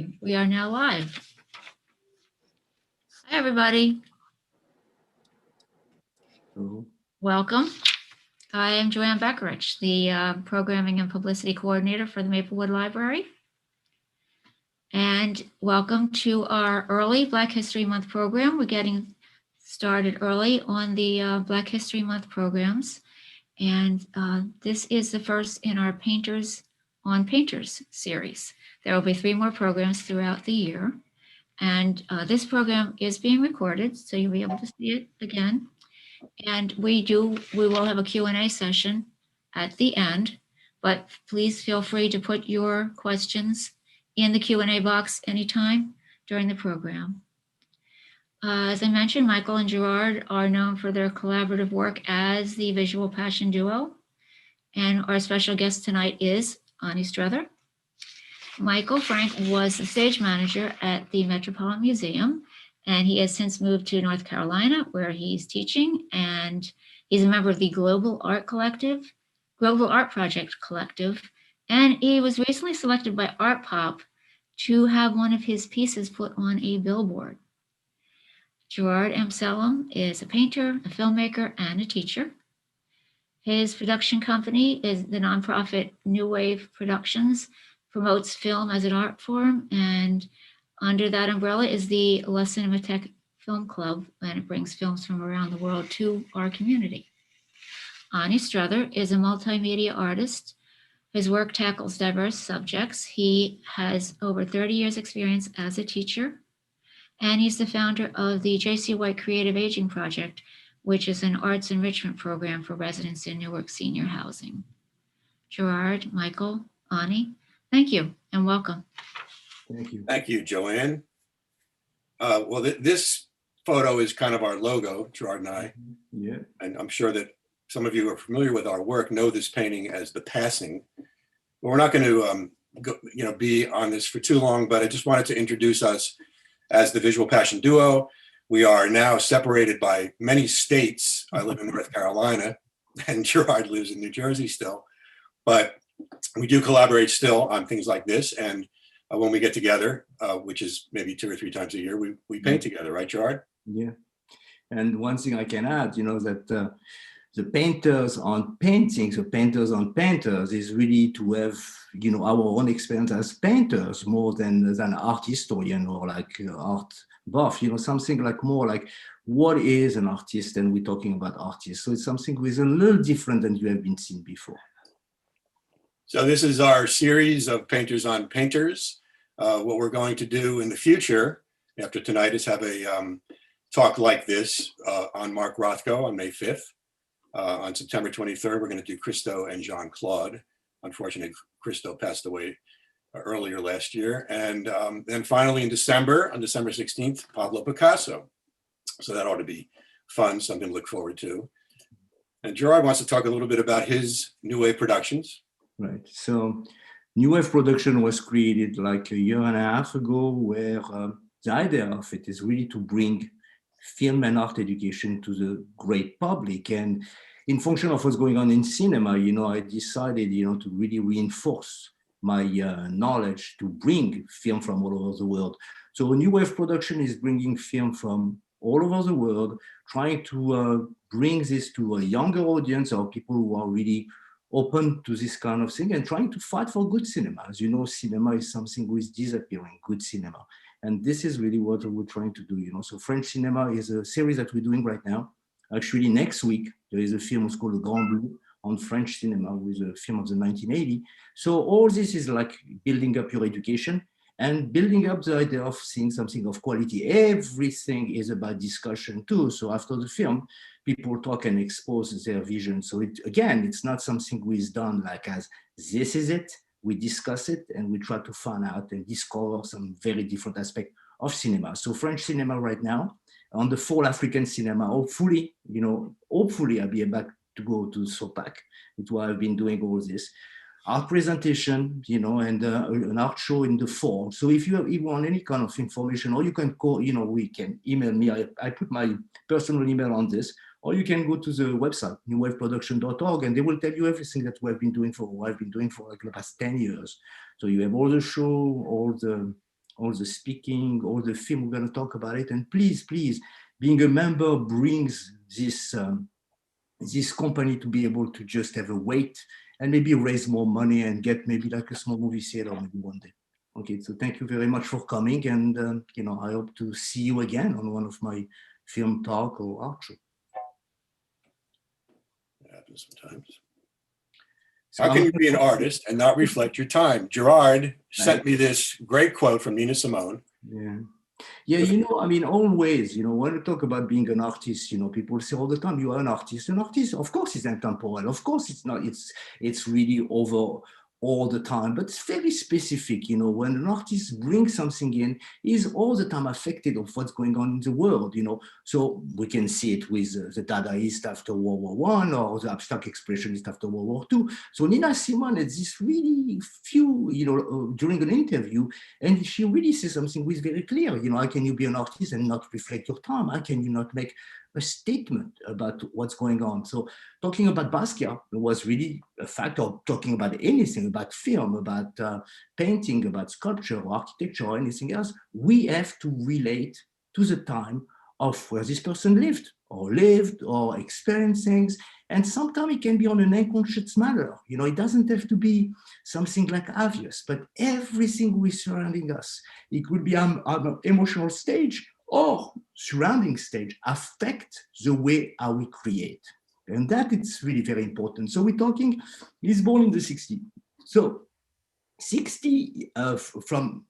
Recording. We are now live. Hi, everybody. Hello. Welcome. I am Joanne Beckerich, the Programming and Publicity Coordinator for the Maplewood Library. And welcome to our early Black History Month program. We're getting started early on the Black History Month programs. And this is the first in our Painters on Painters series. There will be 3 more programs throughout the year. And this program is being recorded, so you'll be able to see it again. And we will have a Q&A session at the end, but please feel free to put your questions in the Q&A box anytime during the program. As I mentioned, Mikel and Gerard are known for their collaborative work as the Visual Passion Duo. And our special guest tonight is Onnie Strother. Mikel Frank was the stage manager at the Metropolitan Museum, and he has since moved to North Carolina, where he's teaching, and he's a member of the Global Art Project Collective, and he was recently selected by Art Pop to have one of his pieces put on a billboard. Gerard Amsellem is a painter, a filmmaker, and a teacher. His production company is the nonprofit New Wave Productions, promotes film as an art form, and under that umbrella is the La Cinematheque Film Club, and it brings films from around the world to our community. Onnie Strother is a multimedia artist. His work tackles diverse subjects. He has over 30 years experience as a teacher, and he's the founder of the J.C. White Creative Aging Project, which is an arts enrichment program for residents in Newark senior housing. Gerard, Mikel, Onnie, thank you and welcome. Thank you. Thank you, Joanne. Well, this photo is kind of our logo, Gerard and I. Yeah. And I'm sure that some of you who are familiar with our work know this painting as The Passing. But we're not going to be on this for too long, but I just wanted to introduce us as the Visual Passion Duo. We are now separated by many states. I live in North Carolina, and Gerard lives in New Jersey still. But we do collaborate still on things like this. And when we get together, which is maybe 2 or 3 times a year, we paint together, right, Gerard? Yeah. And one thing I can add, that the painters on paintings, or painters on painters, is really to have, our own experience as painters more than art historian or like art buff, something like more like what is an artist, and we're talking about artists. So it's something with a little different than you have been seen before. So this is our series of Painters on Painters. What we're going to do in the future after tonight is have a talk like this on Mark Rothko on May 5th. On September 23rd, we're going to do Christo and Jean-Claude. Unfortunately, Christo passed away earlier last year. And then finally in December, on December 16th, Pablo Picasso. So that ought to be fun, something to look forward to. And Gerard wants to talk a little bit about his New Wave Productions. Right. So New Wave Production was created like a year and a half ago, where the idea of it is really to bring film and art education to the great public. And in function of what's going on in cinema, I decided, to really reinforce my knowledge to bring film from all over the world. So New Wave Production is bringing film from all over the world, trying to bring this to a younger audience, or people who are really open to this kind of thing, and trying to fight for good cinema. As you know, cinema is something which is disappearing, good cinema. And this is really what we're trying to do, So French cinema is a series that we're doing right now. Actually, next week, there is a film called Le Grand Bleu on French cinema, with a film of the 1980. So all this is like building up your education and building up the idea of seeing something of quality. Everything is about discussion too. So after the film, people talk and expose their vision. So it's not something we've done like as this is it. We discuss it and we try to find out and discover some very different aspects of cinema. So French cinema right now, on the fall African cinema, hopefully I'll be back to go to SOPAC. It's why I've been doing all this. Art presentation, and an art show in the fall. So if you want any kind of information, or you can call, we can email me. I put my personal email on this, or you can go to the website, newwaveproduction.org, and they will tell you everything that I've been doing for like the past 10 years. So you have all the show, all the all the speaking, all the film. We're going to talk about it. And please, being a member brings this company to be able to just have a weight and maybe raise more money and get maybe like a small movie theater maybe one day. Okay, so thank you very much for coming, and I hope to see you again on one of my film talk or art show. It happens sometimes. So How can you be an artist and not reflect your time? Gerard sent me this great quote from Nina Simone. Yeah, I mean, always, when we talk about being an artist, people say all the time, you are an artist. An artist, of course, is intemporal. Of course, it's not, it's really over all the time, but it's very specific, when an artist brings something in, he's all the time affected of what's going on in the world, So we can see it with the Dadaist after World War I or the abstract expressionist after World War II. So Nina Simone had this really few, during an interview, and she really says something which is very clear, how can you be an artist and not reflect your time? How can you not make a statement about what's going on? So talking about Basquiat was really a fact, of talking about anything, about film, about painting, about sculpture, or architecture, or anything else. We have to relate to the time of where this person lived or experienced things. And sometimes it can be on an unconscious manner. It doesn't have to be something like obvious, but everything we surrounding us, it could be on an emotional stage or surrounding stage, affect the way how we create. And that is really very important. So we're talking, he's born in the 60s. So 60 from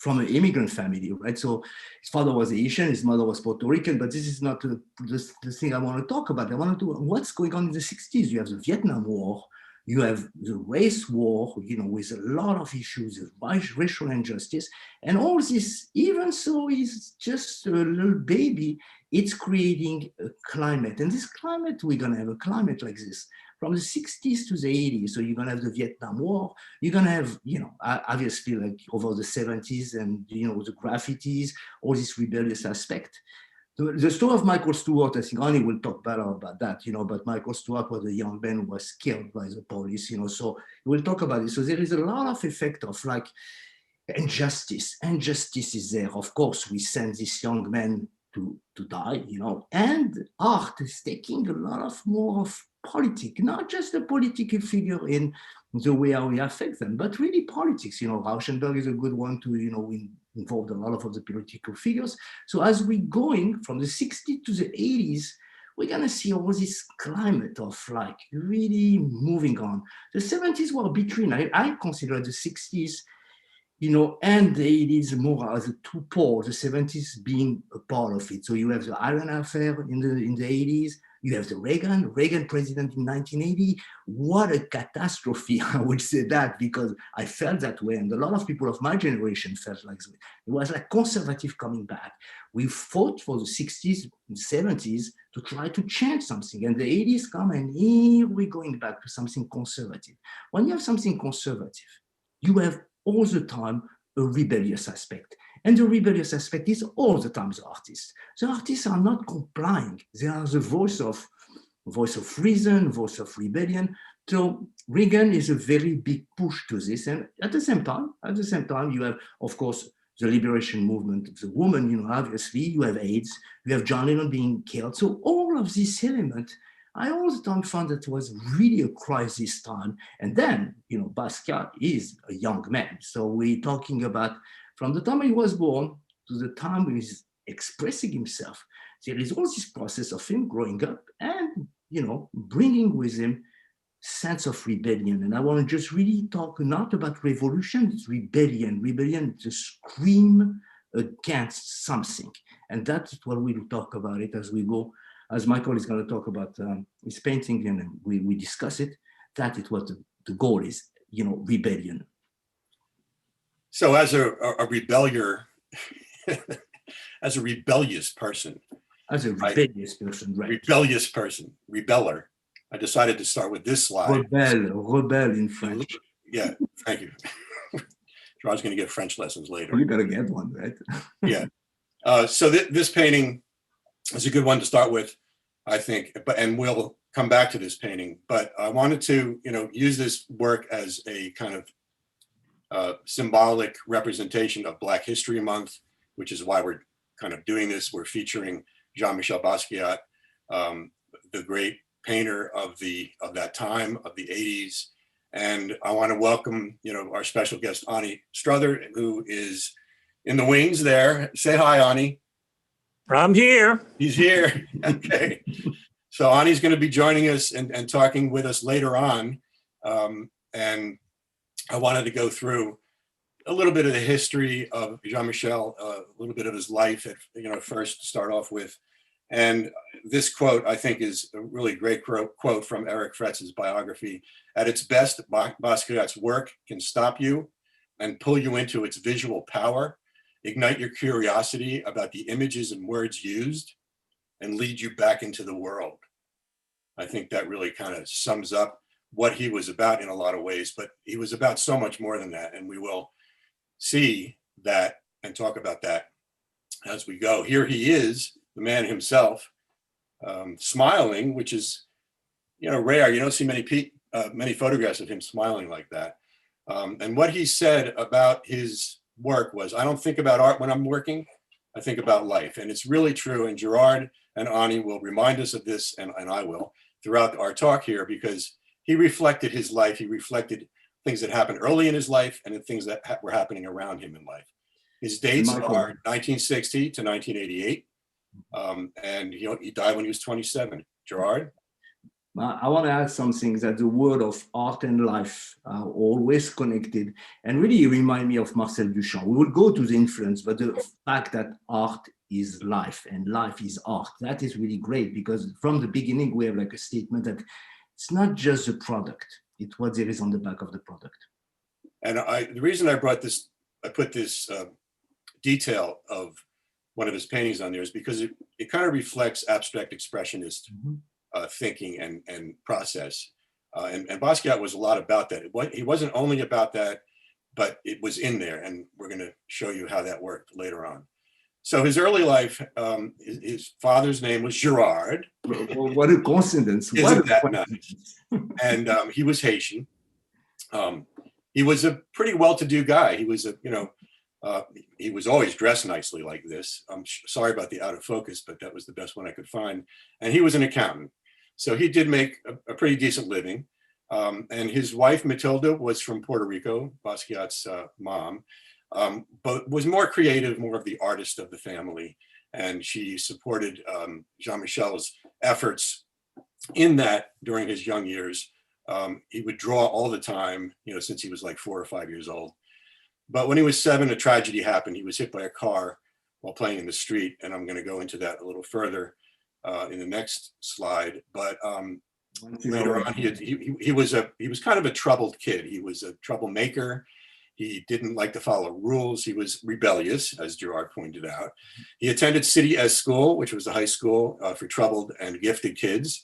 an immigrant family, right? So his father was Asian, his mother was Puerto Rican, but this is not the thing I want to talk about. I want to what's going on in the 60s. You have the Vietnam War, you have the race war, with a lot of issues of racial injustice, and all this, even so he's just a little baby, it's creating a climate. And this climate, we're going to have a climate like this from the 60s to the 80s. So you're going to have the Vietnam War. You're going to have, obviously like over the 70s and, the graffitis, all this rebellious aspect. The story of Michael Stewart, I think Onnie will talk better about that, but Michael Stewart was a young man who was killed by the police, so we'll talk about it. So there is a lot of effect of like injustice. Injustice is there. Of course, we send this young man to die, and art is taking a lot of more of politics, not just a political figure in the way how we affect them, but really politics. Rauschenberg is a good one to, involved a lot of the political figures. So as we're going from the 60s to the 80s, we're going to see all this climate of like really moving on. The 70s were between, I consider the 60s, and the 80s more as a two poles, the 70s being a part of it. So you have the Iran affair in the 80s, you have the Reagan president in 1980. What a catastrophe, I would say that, because I felt that way. And a lot of people of my generation felt like it was like conservative coming back. We fought for the 60s and 70s to try to change something. And the 80s come and here we're going back to something conservative. When you have something conservative, you have all the time a rebellious aspect. And the rebellious aspect is all the time the artists. The artists are not complying. They are the voice of reason, voice of rebellion. So Reagan is a very big push to this. And at the same time, you have, of course, the liberation movement of the woman, obviously, you have AIDS, you have John Lennon being killed. So all of these elements, I all the time found that it was really a crisis time. And then, Basquiat is a young man. So we're talking about from the time he was born to the time he's expressing himself, there is all this process of him growing up and, bringing with him sense of rebellion. And I want to just really talk not about revolution, it's rebellion. Rebellion to scream against something. And that's what we'll talk about it as we go. As Michael is going to talk about his painting and we discuss it, that it was the goal is, rebellion. So as a rebellier, as a rebellious person. As a rebellious person, right. Rebellious person, rebeller. I decided to start with this slide. Rebel in French. Yeah, thank you. Gerard's going to get French lessons later. You got to get one, right? Yeah. So this painting is a good one to start with, I think, and we'll come back to this painting. But I wanted to, use this work as a kind of symbolic representation of Black History Month, which is why we're kind of doing this. We're featuring Jean-Michel Basquiat, the great painter of that time, of the 80s. And I want to welcome, our special guest, Onnie Strother, who is in the wings there. Say hi, Onnie. I'm here. He's here. Okay. So Onnie's going to be joining us and talking with us later on. And I wanted to go through a little bit of the history of Jean-Michel, a little bit of his life first to start off with. And this quote, I think, is a really great quote from Eric Fretz's biography. At its best, Basquiat's work can stop you and pull you into its visual power, ignite your curiosity about the images and words used, and lead you back into the world. I think that really kind of sums up what he was about in a lot of ways, but he was about so much more than that. And we will see that and talk about that as we go. Here he is, the man himself, smiling, which is, rare. You don't see many photographs of him smiling like that. And what he said about his work was, I don't think about art when I'm working, I think about life. And it's really true. And Gerard and Onnie will remind us of this, and I will, throughout our talk here, because he reflected his life. He reflected things that happened early in his life and the things that were happening around him in life. His dates are 1960 to 1988. And he died when he was 27. Gerard? I want to add something that the world of art and life are always connected, and really remind me of Marcel Duchamp. We will go to the influence, but the fact that art is life and life is art, that is really great, because from the beginning we have like a statement that it's not just the product, it's what there is on the back of the product. And the reason I put this detail of one of his paintings on there is because it kind of reflects abstract expressionist thinking and process. And Basquiat was a lot about that. He wasn't only about that, but it was in there. And we're going to show you how that worked later on. So his early life, his father's name was Gerard. What a coincidence. Isn't that nice? And he was Haitian. He was a pretty well-to-do guy. He was he was always dressed nicely like this. I'm sorry about the out of focus, but that was the best one I could find. And he was an accountant. So he did make a pretty decent living. And his wife, Matilda, was from Puerto Rico, Basquiat's mom, but was more creative, more of the artist of the family. And she supported Jean-Michel's efforts in that during his young years. He would draw all the time, since he was like 4 or 5 years old. But when he was 7, a tragedy happened. He was hit by a car while playing in the street. And I'm going to go into that a little further in the next slide. But later on, he was kind of a troubled kid. He was a troublemaker. He didn't like to follow rules. He was rebellious, as Gerard pointed out. He attended City S School, which was a high school for troubled and gifted kids.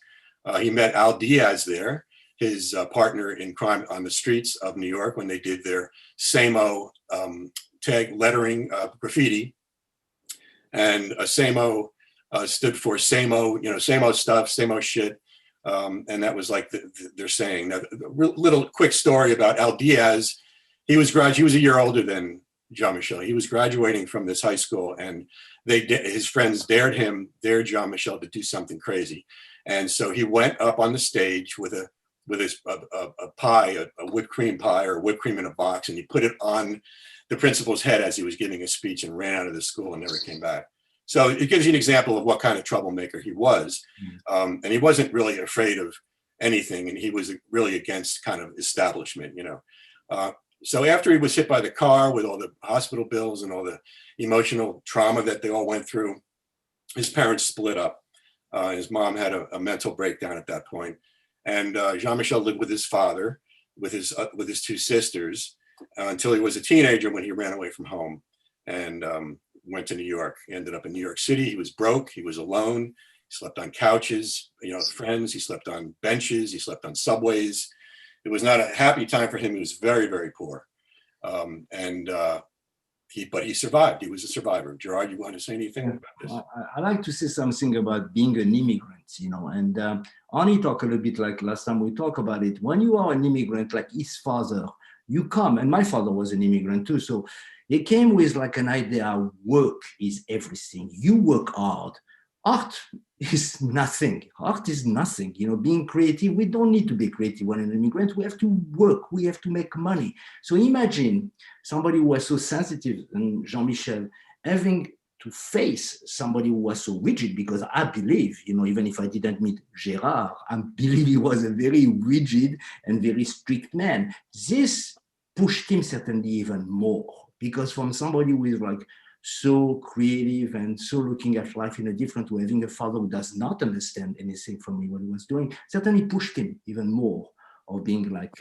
He met Al Diaz there, his partner in crime on the streets of New York, when they did their SAMO tag lettering graffiti. And SAMO stood for SAMO, SAMO stuff, SAMO shit. And that was like their saying. Now, little quick story about Al Diaz. He was a year older than Jean-Michel. He was graduating from this high school, and his friends dared Jean-Michel to do something crazy. And so he went up on the stage with a pie, a whipped cream pie, or whipped cream in a box, and he put it on the principal's head as he was giving a speech, and ran out of the school and never came back. So it gives you an example of what kind of troublemaker he was. And he wasn't really afraid of anything, and he was really against kind of establishment, So after he was hit by the car with all the hospital bills and all the emotional trauma that they all went through, his parents split up. His mom had a mental breakdown at that point. And Jean-Michel lived with his father, with his 2 sisters, until he was a teenager, when he ran away from home and went to New York. He ended up in New York City. He was broke. He was alone. He slept on couches, friends. He slept on benches. He slept on subways. It was not a happy time for him. He was very, very poor. But he survived. He was a survivor. Gerard, you want to say anything about this? I like to say something about being an immigrant, and Onnie talked a little bit like last time we talked about it. When you are an immigrant, like his father, you come, and my father was an immigrant too, so it came with like an idea, work is everything. You work hard. Art is nothing. Art is nothing. You know, being creative, we don't need to be creative when an immigrant. We have to work. We have to make money. So imagine somebody who was so sensitive, and Jean-Michel, having to face somebody who was so rigid, because I believe, you know, even if I didn't meet Gerard, I believe he was a very rigid and very strict man. This pushed him certainly even more, because from somebody who is like so creative and so looking at life in a different way, having a father who does not understand anything from me what he was doing, certainly pushed him even more of being like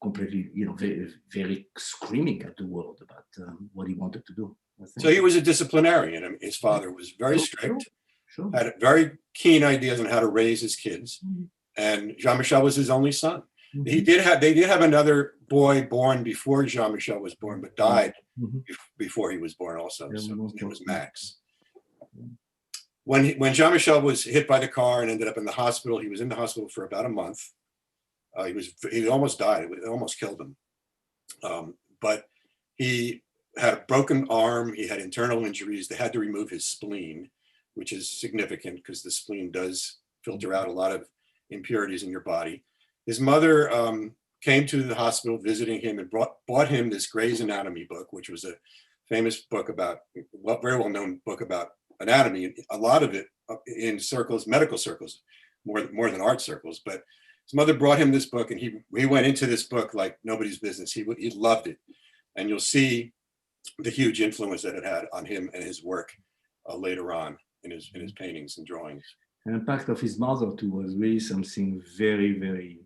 completely, you know, very, very screaming at the world about what he wanted to do. So he was a disciplinarian. I mean, his father was very strict, Sure. had very keen ideas on how to raise his kids. And Jean-Michel was his only son. They did have another boy born before Jean-Michel was born, but died before he was born also. So his name was Max. When Jean-Michel was hit by the car and ended up in the hospital, he was in the hospital for about a month. He almost died. It almost killed him. But he had a broken arm. He had internal injuries. They had to remove his spleen, which is significant because the spleen does filter out a lot of impurities in your body. His mother came to the hospital visiting him and bought him this Gray's Anatomy book, which was a famous book about, very well-known book about anatomy. A lot of it in circles, medical circles, more than art circles. But his mother brought him this book, and he went into this book like nobody's business. He loved it, and you'll see the huge influence that it had on him and his work later on in his paintings and drawings. And the impact of his mother too was really something very, very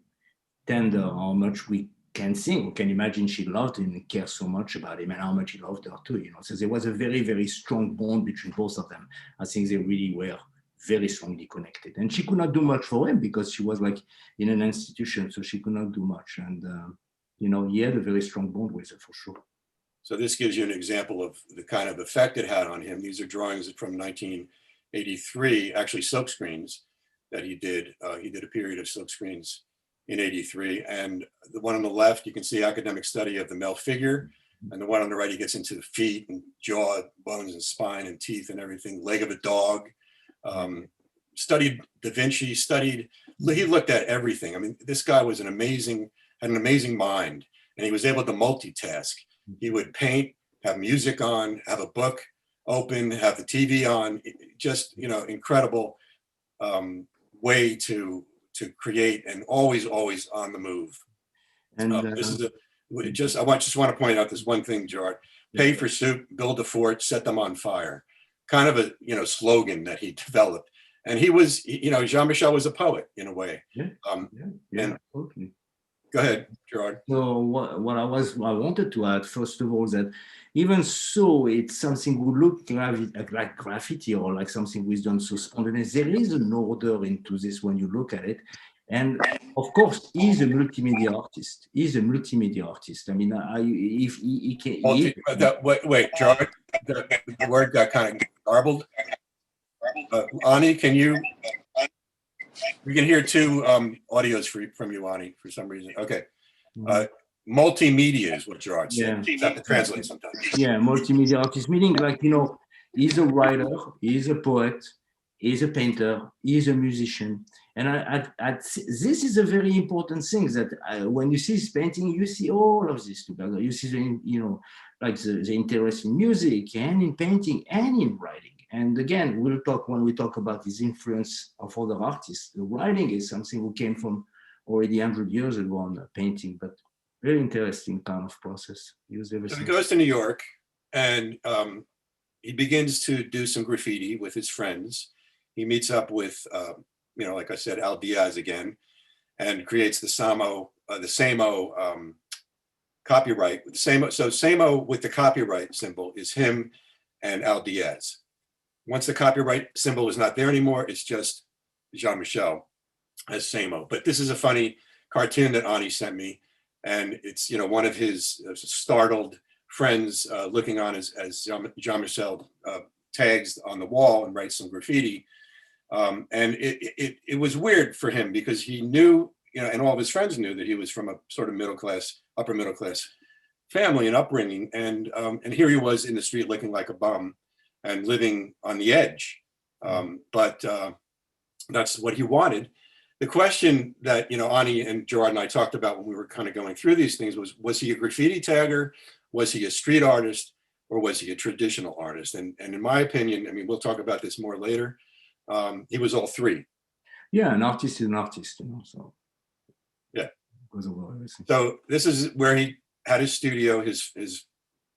tender. How much we can think, we can imagine she loved him and cared so much about him, and how much he loved her too. You know, so there was a very, very strong bond between both of them. I think they really were very strongly connected. And she could not do much for him because she was like in an institution, so she could not do much. And you know, he had a very strong bond with her for sure. So this gives you an example of the kind of effect it had on him. These are drawings from 1983, actually silk screens that he did. He did a period of silk screens in 83. And the one on the left, you can see academic study of the male figure. And the one on the right, he gets into the feet and jaw, bones and spine and teeth and everything, leg of a dog. Studied Da Vinci, he looked at everything. I mean, this guy was had an amazing mind, and he was able to multitask. He would paint, have music on, have a book open, have the TV on, just, you know, incredible way to create, and always on the move. And this is I just want to point out this one thing, Gerard: pay for soup, build a fort, set them on fire. Kind of a, you know, slogan that he developed. And he was, you know, Jean-Michel was a poet in a way. And Totally. Go ahead, Gerard. So what I wanted to add, first of all, that even so, it's something we look like graffiti or like something we've done so spontaneous. There is an order into this when you look at it. And of course, he's a multimedia artist. I mean, if he can. Wait, Gerard, the word got kind of garbled. Onnie, we can hear two audios from you, Onnie, for some reason. Okay. Multimedia is what Gerard said. You have to translate sometimes. Yeah, multimedia artist, meaning like, you know, he's a writer, he's a poet, he's a painter, he's a musician. And this is a very important thing that when you see his painting, you see all of this together. You see, you know, like the interest in music and in painting and in writing. And again, we'll talk when we talk about his influence of other artists. The writing is something who came from already 100 years ago on painting, but very interesting kind of process. So he goes to New York, and he begins to do some graffiti with his friends. He meets up with, you know, like I said, Al Diaz again, and creates the Samo copyright. So Samo with the copyright symbol is him and Al Diaz. Once the copyright symbol is not there anymore, it's just Jean-Michel as Samo. But this is a funny cartoon that Onnie sent me, and it's, you know, one of his startled friends looking on as Jean-Michel tags on the wall and writes some graffiti. And it was weird for him because he knew and all of his friends knew that he was from a sort of upper middle class family and upbringing. And here he was in the street looking like a bum and living on the edge. But that's what he wanted. The question that, Onnie and Gerard and I talked about when we were kind of going through these things was he a graffiti tagger? Was he a street artist? Or was he a traditional artist? And in my opinion, I mean, we'll talk about this more later. He was all three. Yeah, an artist is an artist, so. Yeah. Goes over everything. So this is where he had his studio, his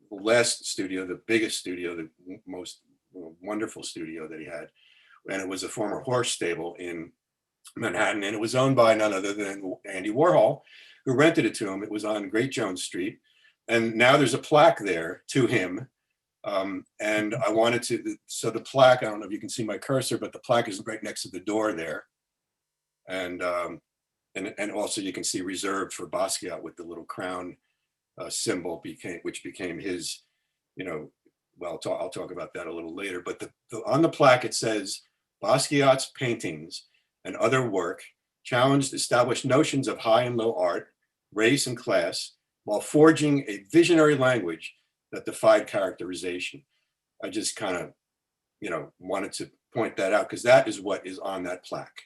last studio, the biggest studio, the most wonderful studio that he had. And it was a former horse stable in Manhattan. And it was owned by none other than Andy Warhol, who rented it to him. It was on Great Jones Street. And now there's a plaque there to him. And I wanted to, so the plaque, I don't know if you can see my cursor, but the plaque is right next to the door there. And also you can see reserved for Basquiat with the little crown symbol which became his, well, I'll talk about that a little later. But on the plaque, it says, Basquiat's paintings and other work challenged established notions of high and low art, race and class, while forging a visionary language that defied characterization. I just kind of, wanted to point that out because that is what is on that plaque.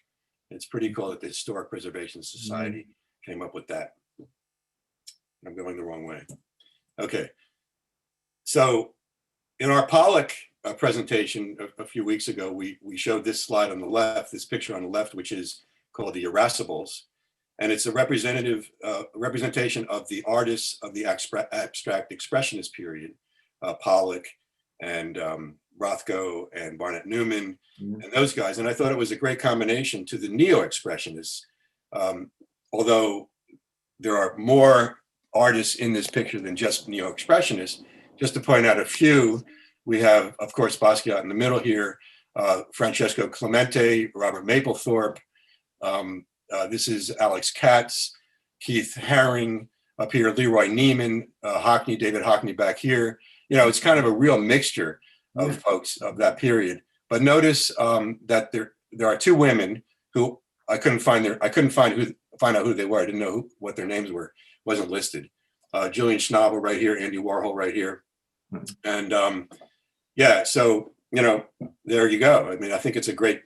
It's pretty cool that the Historic Preservation Society came up with that. I'm going the wrong way. Okay. So in our Pollock presentation a few weeks ago, we showed this slide on the left, this picture on the left, which is called the Irascibles. And it's a representation of the artists of the abstract expressionist period, Pollock and Rothko and Barnett Newman and those guys. And I thought it was a great combination to the neo-expressionists, although there are more artists in this picture than just neo-expressionists. Just to point out a few, we have, of course, Basquiat in the middle here, Francesco Clemente, Robert Mapplethorpe. This is Alex Katz, Keith Haring up here, Leroy Neiman, David Hockney back here. It's kind of a real mixture of folks of that period. But notice that there are two women who I couldn't find out who they were. I didn't know what their names were. Wasn't listed. Julian Schnabel right here, Andy Warhol right here. And so there you go. I mean, I think it's a great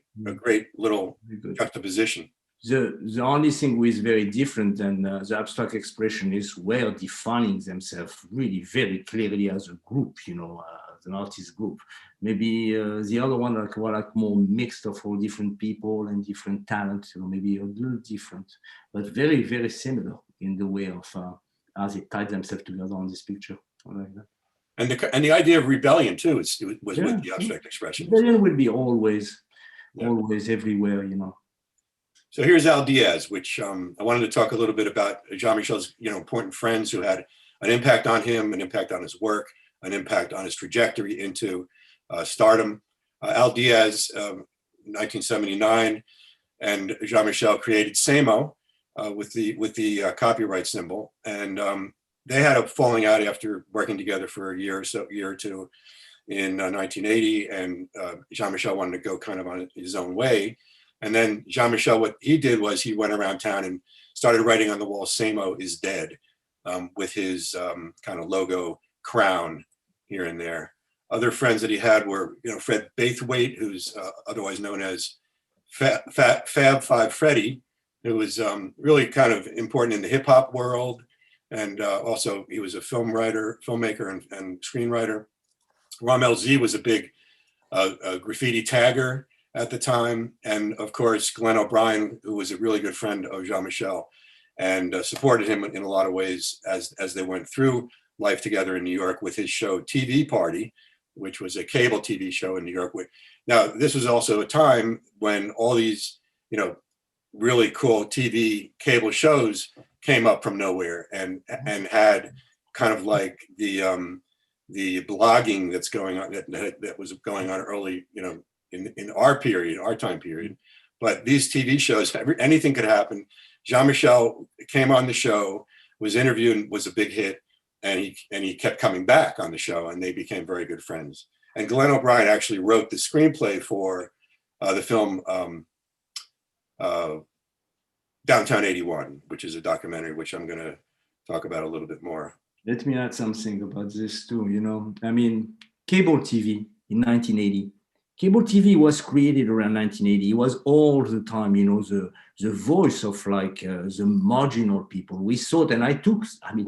little juxtaposition. The only thing which is very different than the abstract expressionists were defining themselves really very clearly as a group, as an artist group. Maybe the other one were like more mixed of all different people and different talents, maybe a little different, but very, very similar in the way of how they tied themselves together on this picture. Like that. And the idea of rebellion too was with the abstract expression. Rebellion will be always everywhere, So here's Al Diaz, which I wanted to talk a little bit about Jean-Michel's, important friends who had an impact on him, an impact on his work, an impact on his trajectory into stardom. Al Diaz, 1979, and Jean-Michel created Samo with the copyright symbol, and they had a falling out after working together for a year or two in 1980, and Jean-Michel wanted to go kind of on his own way. And then Jean-Michel, what he did was he went around town and started writing on the wall, Samo is dead, with his kind of logo crown here and there. Other friends that he had were, Fred Baithwaite, who's otherwise known as Fab Five Freddy, who was really kind of important in the hip hop world. And also he was a filmmaker and screenwriter. Ramel Z was a big graffiti tagger at the time. And of course, Glenn O'Brien, who was a really good friend of Jean-Michel and supported him in a lot of ways as they went through life together in New York with his show TV Party, which was a cable TV show in New York. Now, this was also a time when all these, really cool TV cable shows came up from nowhere and had kind of like the blogging that's going on that was going on early, in our time period. But these TV shows, anything could happen. Jean-Michel came on the show, was interviewed, and was a big hit, and he kept coming back on the show, and they became very good friends. And Glenn O'Brien actually wrote the screenplay for the film Downtown 81, which is a documentary which I'm going to talk about a little bit more. Let me add something about this too. I mean, cable TV in 1980. Cable TV was created around 1980. It was all the time, the voice of like the marginal people. We thought, and I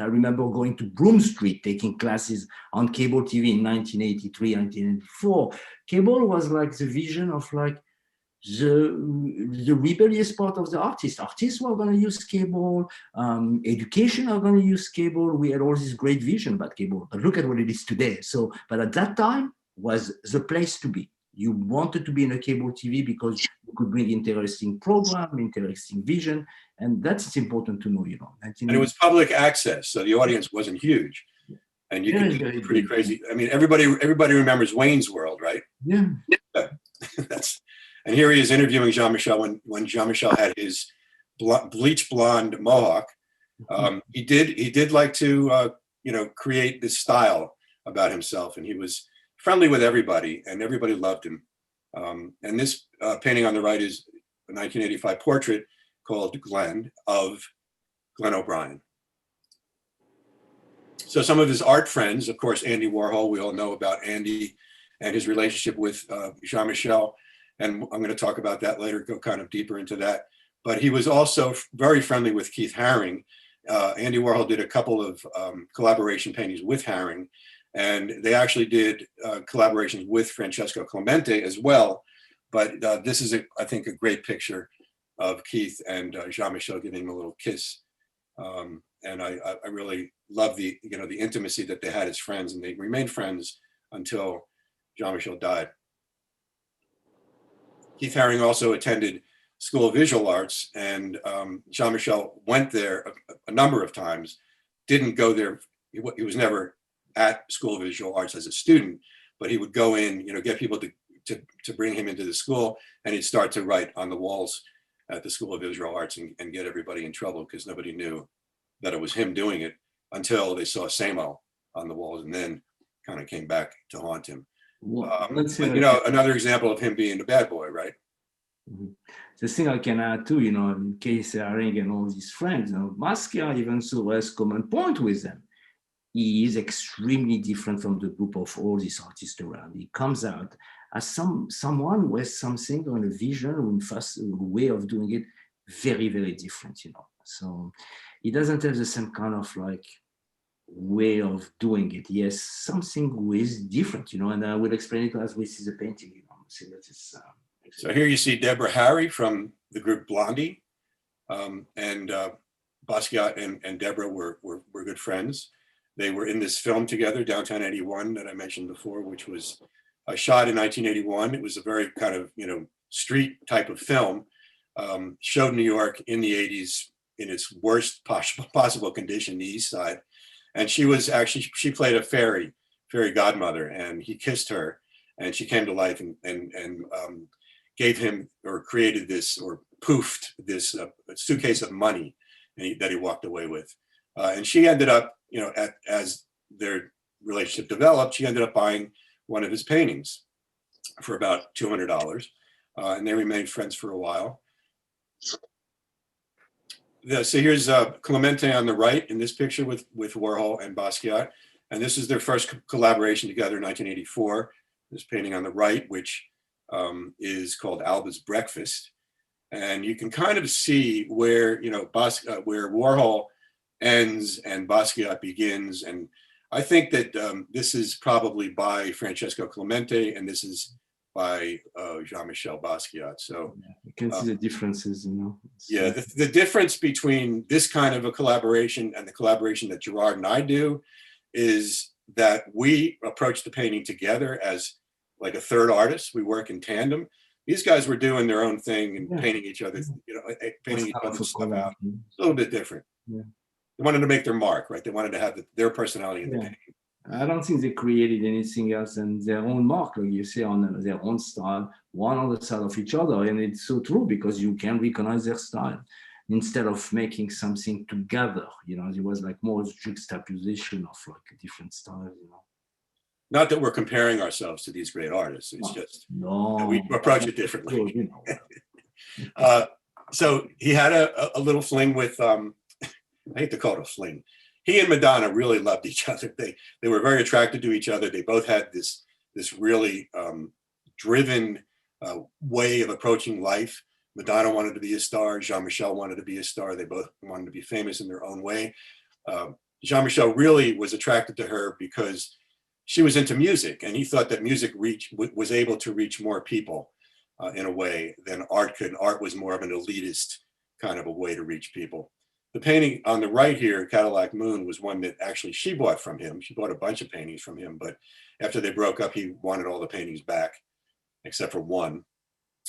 remember going to Broome Street, taking classes on cable TV in 1983, 1984. Cable was like the vision of like the rebellious part of the artists. Artists were going to use cable, education are going to use cable. We had all this great vision about cable, but look at what it is today. So, but at that time was the place to be. You wanted to be in a cable TV because you could bring interesting program, interesting vision, and that's important to know, And it was public access, so the audience wasn't huge. And you could do pretty crazy. I mean, everybody remembers Wayne's World, right? Yeah. And here he is interviewing Jean-Michel when Jean-Michel had his bleach blonde mohawk. He did like to create this style about himself, and he was friendly with everybody, and everybody loved him. And this painting on the right is a 1985 portrait called Glenn of Glenn O'Brien. So some of his art friends, of course, Andy Warhol, we all know about Andy and his relationship with Jean-Michel. And I'm going to talk about that later, go kind of deeper into that. But he was also very friendly with Keith Haring. Andy Warhol did a couple of collaboration paintings with Haring, and they actually did collaborations with Francesco Clemente as well. But this is, I think, a great picture of Keith and Jean-Michel giving him a little kiss. And I really love the intimacy that they had as friends, and they remained friends until Jean-Michel died. Keith Haring also attended School of Visual Arts, and Jean-Michel went there a number of times, didn't go there. He was never at School of Visual Arts as a student, but he would go in, get people to bring him into the school, and he'd start to write on the walls at the School of Visual Arts and get everybody in trouble because nobody knew that it was him doing it until they saw Samo on the walls, and then kind of came back to haunt him. Another example of him being a bad boy, right? Mm-hmm. The thing I can add too, in case Haring and all his friends, Basquiat even so has common point with them. He is extremely different from the group of all these artists around. He comes out as someone with something on a vision, and first way of doing it, very, very different, So he doesn't have the same kind of like way of doing it. Yes, something is different, and I will explain it as we see the painting. So here you see Deborah Harry from the group Blondie, and Basquiat and Deborah were good friends. They were in this film together, Downtown 81, that I mentioned before, which was shot in 1981. It was a very kind of street type of film, showed New York in the 80s in its worst possible condition, the East Side. And she played a fairy godmother, and he kissed her, and she came to life and gave him, or created this, or poofed this suitcase of money that he walked away with. And she ended up, as their relationship developed, she ended up buying one of his paintings for about $200, and they remained friends for a while. So here's Clemente on the right in this picture with Warhol and Basquiat. And this is their first collaboration together in 1984. This painting on the right, which is called Alba's Breakfast. And you can kind of see where, where Warhol ends and Basquiat begins. And I think that this is probably by Francesco Clemente, and this is by Jean-Michel Basquiat. So you can see the differences, Yeah, the difference between this kind of a collaboration and the collaboration that Gerard and I do is that we approach the painting together as like a third artist. We work in tandem. These guys were doing their own thing and painting each other, painting each other's stuff out. It's a little bit different. Yeah. They wanted to make their mark, right? They wanted to have their personality in the painting. I don't think they created anything else than their own mark, like you say, on their own style, one on the side of each other. And it's so true because you can recognize their style instead of making something together. It was like more juxtaposition of like a different style. Not that we're comparing ourselves to these great artists. It's just we approach it differently. So he had a little fling with, I hate to call it a fling. He and Madonna really loved each other. They were very attracted to each other. They both had this really driven way of approaching life. Madonna wanted to be a star. Jean-Michel wanted to be a star. They both wanted to be famous in their own way. Jean-Michel really was attracted to her because she was into music, and he thought that music was able to reach more people in a way than art could. Art was more of an elitist kind of a way to reach people. The painting on the right here, Cadillac Moon, was one that actually she bought from him. She bought a bunch of paintings from him, but after they broke up, he wanted all the paintings back, except for one.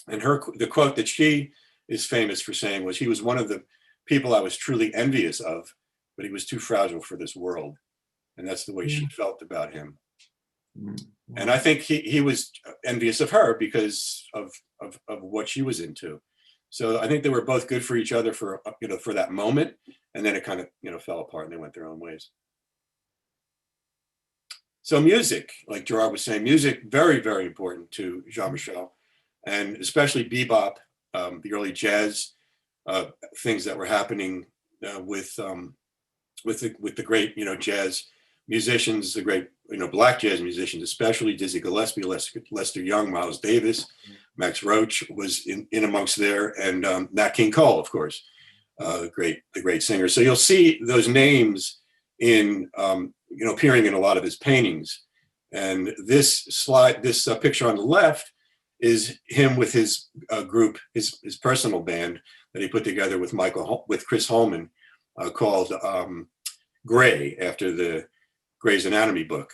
And the quote that she is famous for saying was, "He was one of the people I was truly envious of, but he was too fragile for this world." And that's the way she felt about him. And I think he was envious of her because of what she was into. So I think they were both good for each other for that moment, and then it kind of fell apart and they went their own ways. So music, like Gerard was saying, music very, very important to Jean-Michel, and especially bebop, the early jazz things that were happening with the great jazz musicians, the great black jazz musicians, especially Dizzy Gillespie, Lester Young, Miles Davis, Max Roach was in amongst there, and Nat King Cole, of course, the great singer. So you'll see those names in appearing in a lot of his paintings. And this picture on the left is him with his group, his personal band that he put together with Chris Holman, called Gray, after the Gray's Anatomy book.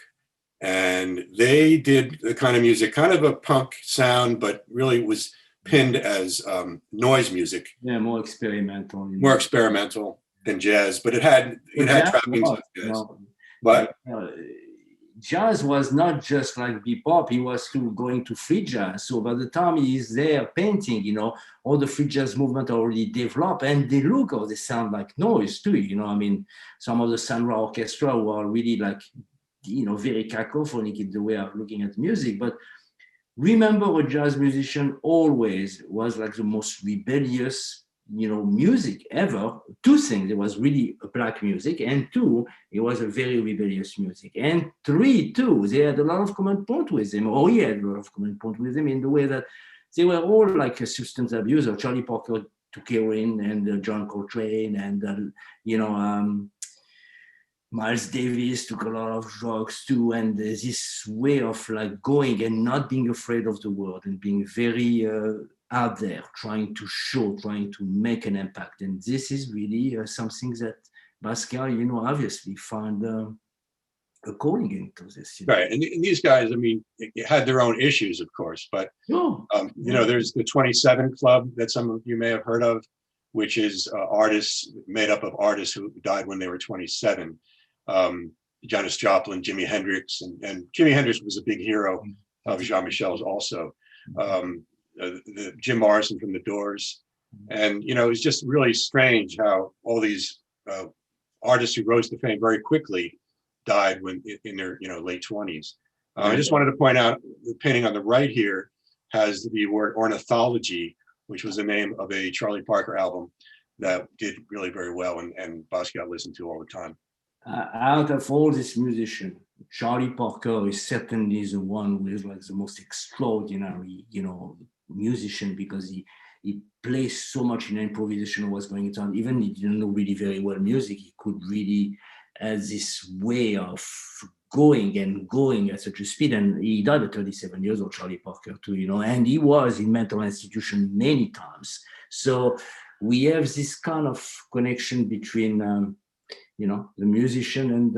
And they did the kind of music, kind of a punk sound, but really was pinned as noise music. Yeah, more experimental. More experimental than jazz, but it had trappings of jazz. But jazz was not just like bebop, he was still going to free jazz. So by the time he's there painting, all the free jazz movement already developed, and they look or they sound like noise too. I mean, some of the Sandra Orchestra were really like, very cacophonic in the way of looking at music. But remember, a jazz musician always was like the most rebellious music ever. Two things: it was really a black music, and two, it was a very rebellious music, and three, too, they had a lot of common point with them, or he had a lot of common point with them in the way that they were all like a substance abuser. Charlie Parker took heroin, and John Coltrane, and Miles Davis took a lot of drugs too, and this way of like going and not being afraid of the world and being very out there, trying to make an impact. And this is really something that Basquiat, obviously found a calling into this. Right, and these guys, I mean, had their own issues, of course, but there's the 27 Club that some of you may have heard of, which is artists made up of artists who died when they were 27. Janis Joplin, Jimi Hendrix, and Jimi Hendrix was a big hero of Jean-Michel's also. The Jim Morrison from the Doors, and it's just really strange how all these artists who rose to fame very quickly died when in their late 20s. I just wanted to point out the painting on the right here has the word ornithology, which was the name of a Charlie Parker album that did really very well, and Basquiat listened to all the time. Out of all these musicians, Charlie Parker is certainly the one who is like the most extraordinary, musician, because he plays so much in improvisation of what's going on. Even he didn't know really very well music, he could really have this way of going at such a speed. And he died at 37 years old, Charlie Parker too, and he was in mental institution many times. So we have this kind of connection between the musician and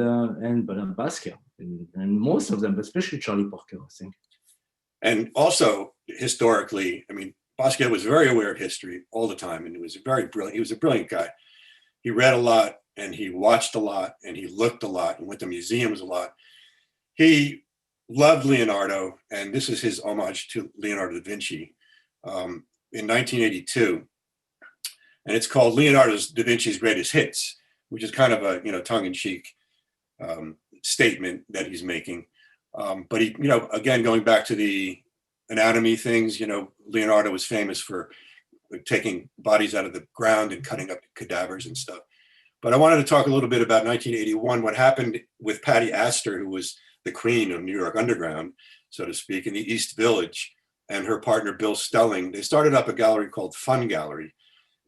Basquiat, and most of them, but especially Charlie Parker, I think. And also historically, I mean, Basquiat was very aware of history all the time, and he was very brilliant. He was a brilliant guy. He read a lot, and he watched a lot, and he looked a lot, and went to museums a lot. He loved Leonardo, and this is his homage to Leonardo da Vinci in 1982, and it's called Leonardo da Vinci's Greatest Hits, which is kind of a tongue-in-cheek statement that he's making. But he, again, going back to the anatomy things, Leonardo was famous for taking bodies out of the ground and cutting up cadavers and stuff. But I wanted to talk a little bit about 1981, what happened with Patti Astor, who was the queen of New York Underground, so to speak, in the East Village, and her partner, Bill Stelling. They started up a gallery called Fun Gallery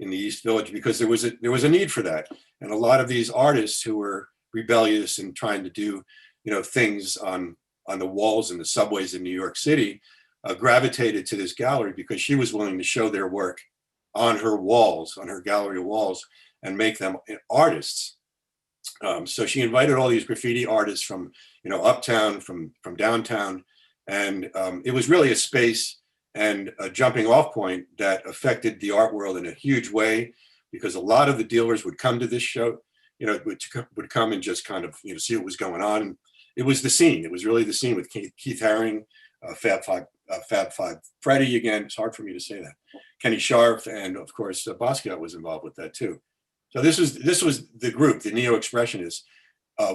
in the East Village because there was a need for that. And a lot of these artists who were rebellious and trying to do, things on the walls in the subways in New York City, gravitated to this gallery because she was willing to show their work on her walls, on her gallery walls, and make them artists. So she invited all these graffiti artists from, uptown, from downtown, and it was really a space and a jumping off point that affected the art world in a huge way, because a lot of the dealers would come to this show, would come and just kind of, see what was going on. It was the scene. It was really the scene with Keith Haring, Fab Five Freddy, again, it's hard for me to say that, Kenny Scharf, and of course, Basquiat was involved with that too. So this was the group, the Neo-Expressionists,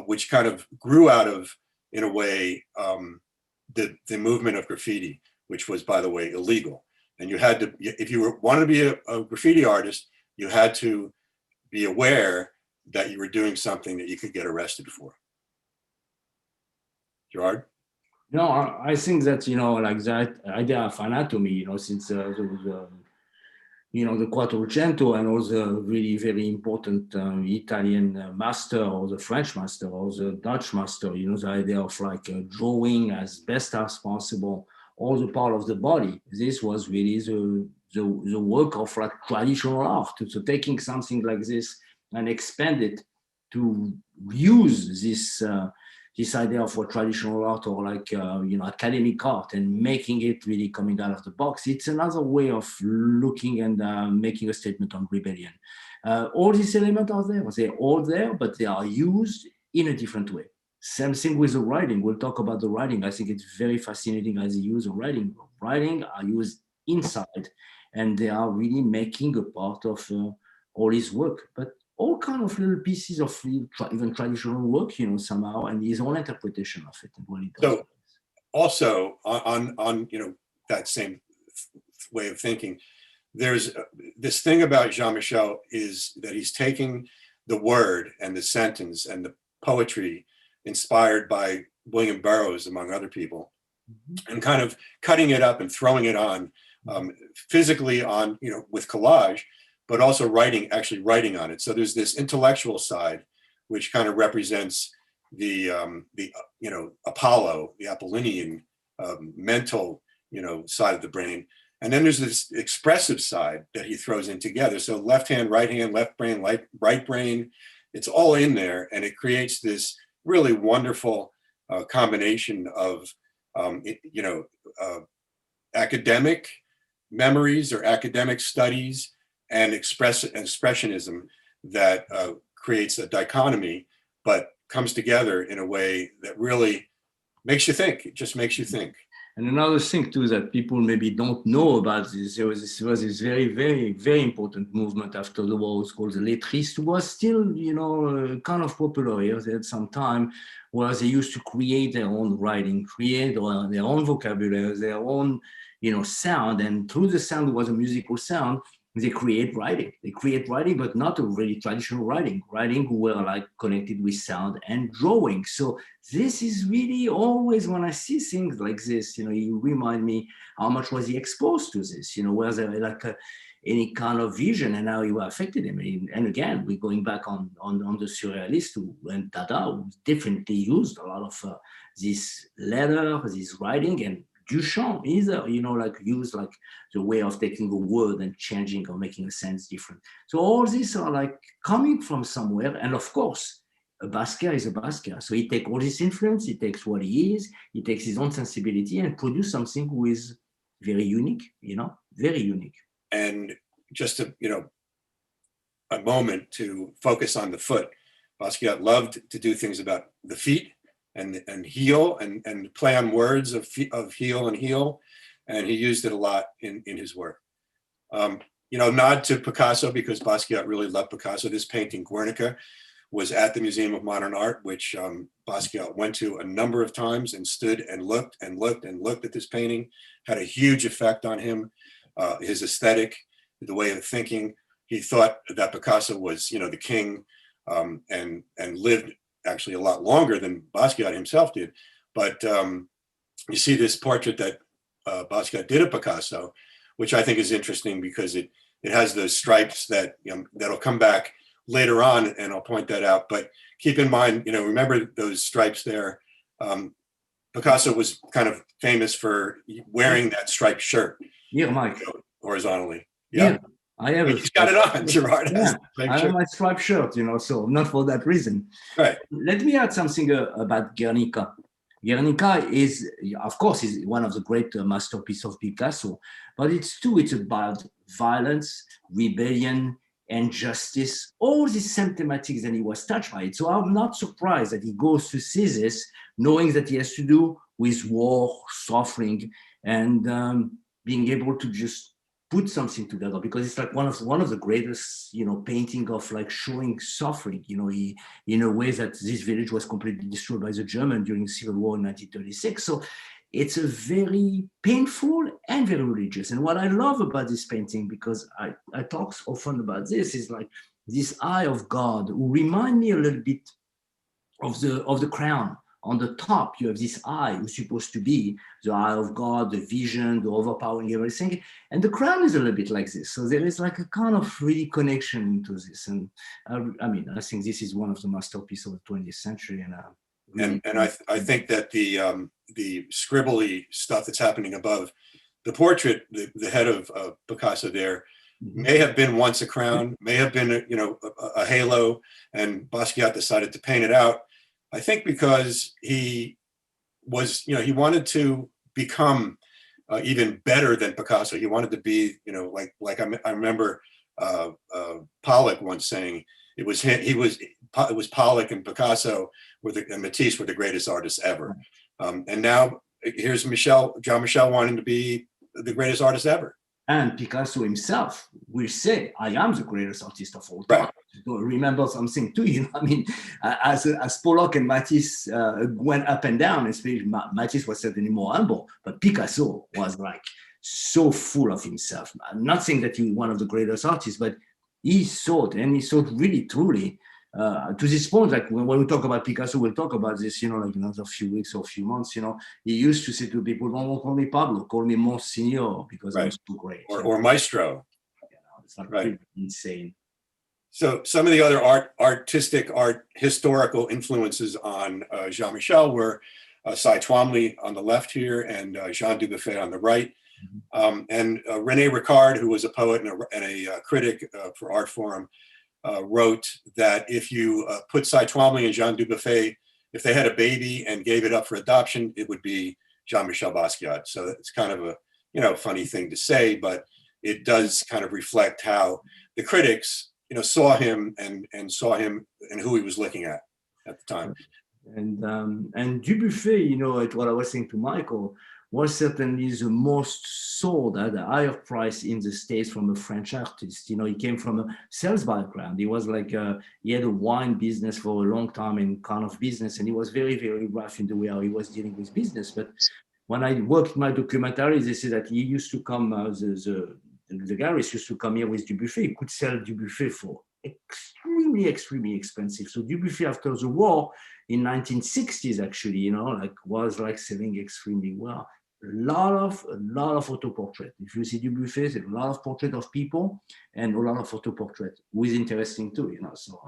which kind of grew out of, in a way, the movement of graffiti, which was, by the way, illegal. And you had to, if you wanted to be a graffiti artist, you had to be aware that you were doing something that you could get arrested for. Gerard? No, I think that, like that idea of anatomy, since there was, the Quattrocento and all the really very important Italian master or the French master or the Dutch master, the idea of like drawing as best as possible all the part of the body. This was really the work of like traditional art. So taking something like this and expand it to use this idea of what traditional art or like, academic art and making it really coming out of the box. It's another way of looking and making a statement on rebellion. All these elements are there. They're all there, but they are used in a different way. Same thing with the writing. We'll talk about the writing. I think it's very fascinating as the use of writing. Writing are used inside, and they are really making a part of all his work. But all kind of little pieces of even traditional work, somehow, and his own interpretation of it and what he does. So also on that same way of thinking, there's this thing about Jean-Michel is that he's taking the word and the sentence and the poetry inspired by William Burroughs, among other people, and kind of cutting it up and throwing it on physically on, with collage, but also actually writing on it. So there's this intellectual side, which kind of represents the Apollo, the Apollonian mental, side of the brain. And then there's this expressive side that he throws in together. So left hand, left brain, right brain, it's all in there. And it creates this really wonderful combination of, academic memories or academic studies and expressionism that creates a dichotomy, but comes together in a way that really makes you think. It just makes you think. And another thing too that people maybe don't know about this, there was this very, very, very important movement after the war. It's called the lettriste, was still, kind of popular here at some time, where they used to create their own writing, create their own vocabulary, their own, sound. And through the sound was a musical sound. They create writing. They create writing, but not a really traditional writing who were like connected with sound and drawing. So this is really always when I see things like this, you remind me how much was he exposed to this, was there like any kind of vision and how you affected him. And again, we're going back on the surrealist and Dada, who definitely used a lot of this letter, this writing, and Duchamp either, use like the way of taking a word and changing or making a sense different. So all these are like coming from somewhere. And of course, a Basquiat is a Basquiat. So he takes all his influence, he takes what he is, he takes his own sensibility and produce something who is very unique, very unique. And just a moment to focus on the foot. Basquiat loved to do things about the feet and heel and play on words of heel and heel. And he used it a lot in his work. Nod to Picasso, because Basquiat really loved Picasso. This painting, Guernica, was at the Museum of Modern Art, which Basquiat went to a number of times and stood and looked and looked and looked at this painting, had a huge effect on him, his aesthetic. the way of thinking. He thought that Picasso was, the king, and lived actually a lot longer than Basquiat himself did. But you see this portrait that Basquiat did of Picasso, which I think is interesting because it has those stripes that that'll come back later on, and I'll point that out. But keep in mind, remember those stripes there. Picasso was kind of famous for wearing that striped shirt. Yeah, Mike. Horizontally. Yeah. I have. He's got it on. Gerard has I have my striped shirt, so not for that reason. Right. Let me add something about Guernica. Guernica is, of course, is one of the great masterpieces of Picasso, but it's about violence, rebellion, and justice, all these same thematics, and he was touched by it. So I'm not surprised that he goes to see this, knowing that he has to do with war, suffering, and being able to just put something together, because it's like one of the greatest, painting of like showing suffering, he, in a way that this village was completely destroyed by the German during the Civil War in 1936. So it's a very painful and very religious. And what I love about this painting, because I talk often about this, is like this eye of God, who remind me a little bit of the crown. On the top, you have this eye, who's supposed to be the eye of God, the vision, the overpowering everything. And the crown is a little bit like this. So there is like a kind of really connection to this. And I think this is one of the masterpieces of the 20th century. And I think that the scribbly stuff that's happening above the portrait, the head of Picasso there, may have been once a crown, may have been a halo, and Basquiat decided to paint it out. I think because he was, he wanted to become even better than Picasso. He wanted to be, like I remember Pollock once saying it was Pollock and Picasso and Matisse were the greatest artists ever. And now here's Jean-Michel wanting to be the greatest artist ever. And Picasso himself will say, I am the greatest artist of all time. Right. So remember something too, as Pollock and Matisse went up and down, especially Matisse was certainly more humble, but Picasso was like so full of himself. I'm not saying that he was one of the greatest artists, but he thought really truly, to this point, like when we talk about Picasso, we'll talk about this, like another few weeks or few months, he used to say to people, don't call me Pablo, call me Monsignor, because I'm too great. Or Maestro. It's like really insane. So some of the other historical influences on Jean-Michel were Cy Twombly on the left here and Jean Dubuffet on the right. And René Ricard, who was a poet and a critic for Art Forum, wrote that if you put Cy Twombly and Jean Dubuffet, if they had a baby and gave it up for adoption, it would be Jean-Michel Basquiat. So it's kind of a funny thing to say, but it does kind of reflect how the critics saw him and saw him and who he was looking at the time. And Dubuffet, what I was saying to Michael, was certainly the most sold at a higher price in the States from a French artist. He came from a sales background. He was like, he had a wine business for a long time in kind of business, and he was very, very rough in the way how he was dealing with business. But when I worked my documentary, they said that he used to come, the galleries used to come here with Dubuffet. He could sell Dubuffet for extremely, extremely expensive. So Dubuffet, after the war in 1960s, actually, was like selling extremely well. A lot of photo portrait. If you see Dubuffet, there's a lot of portrait of people and a lot of photo portrait, which is interesting too, So,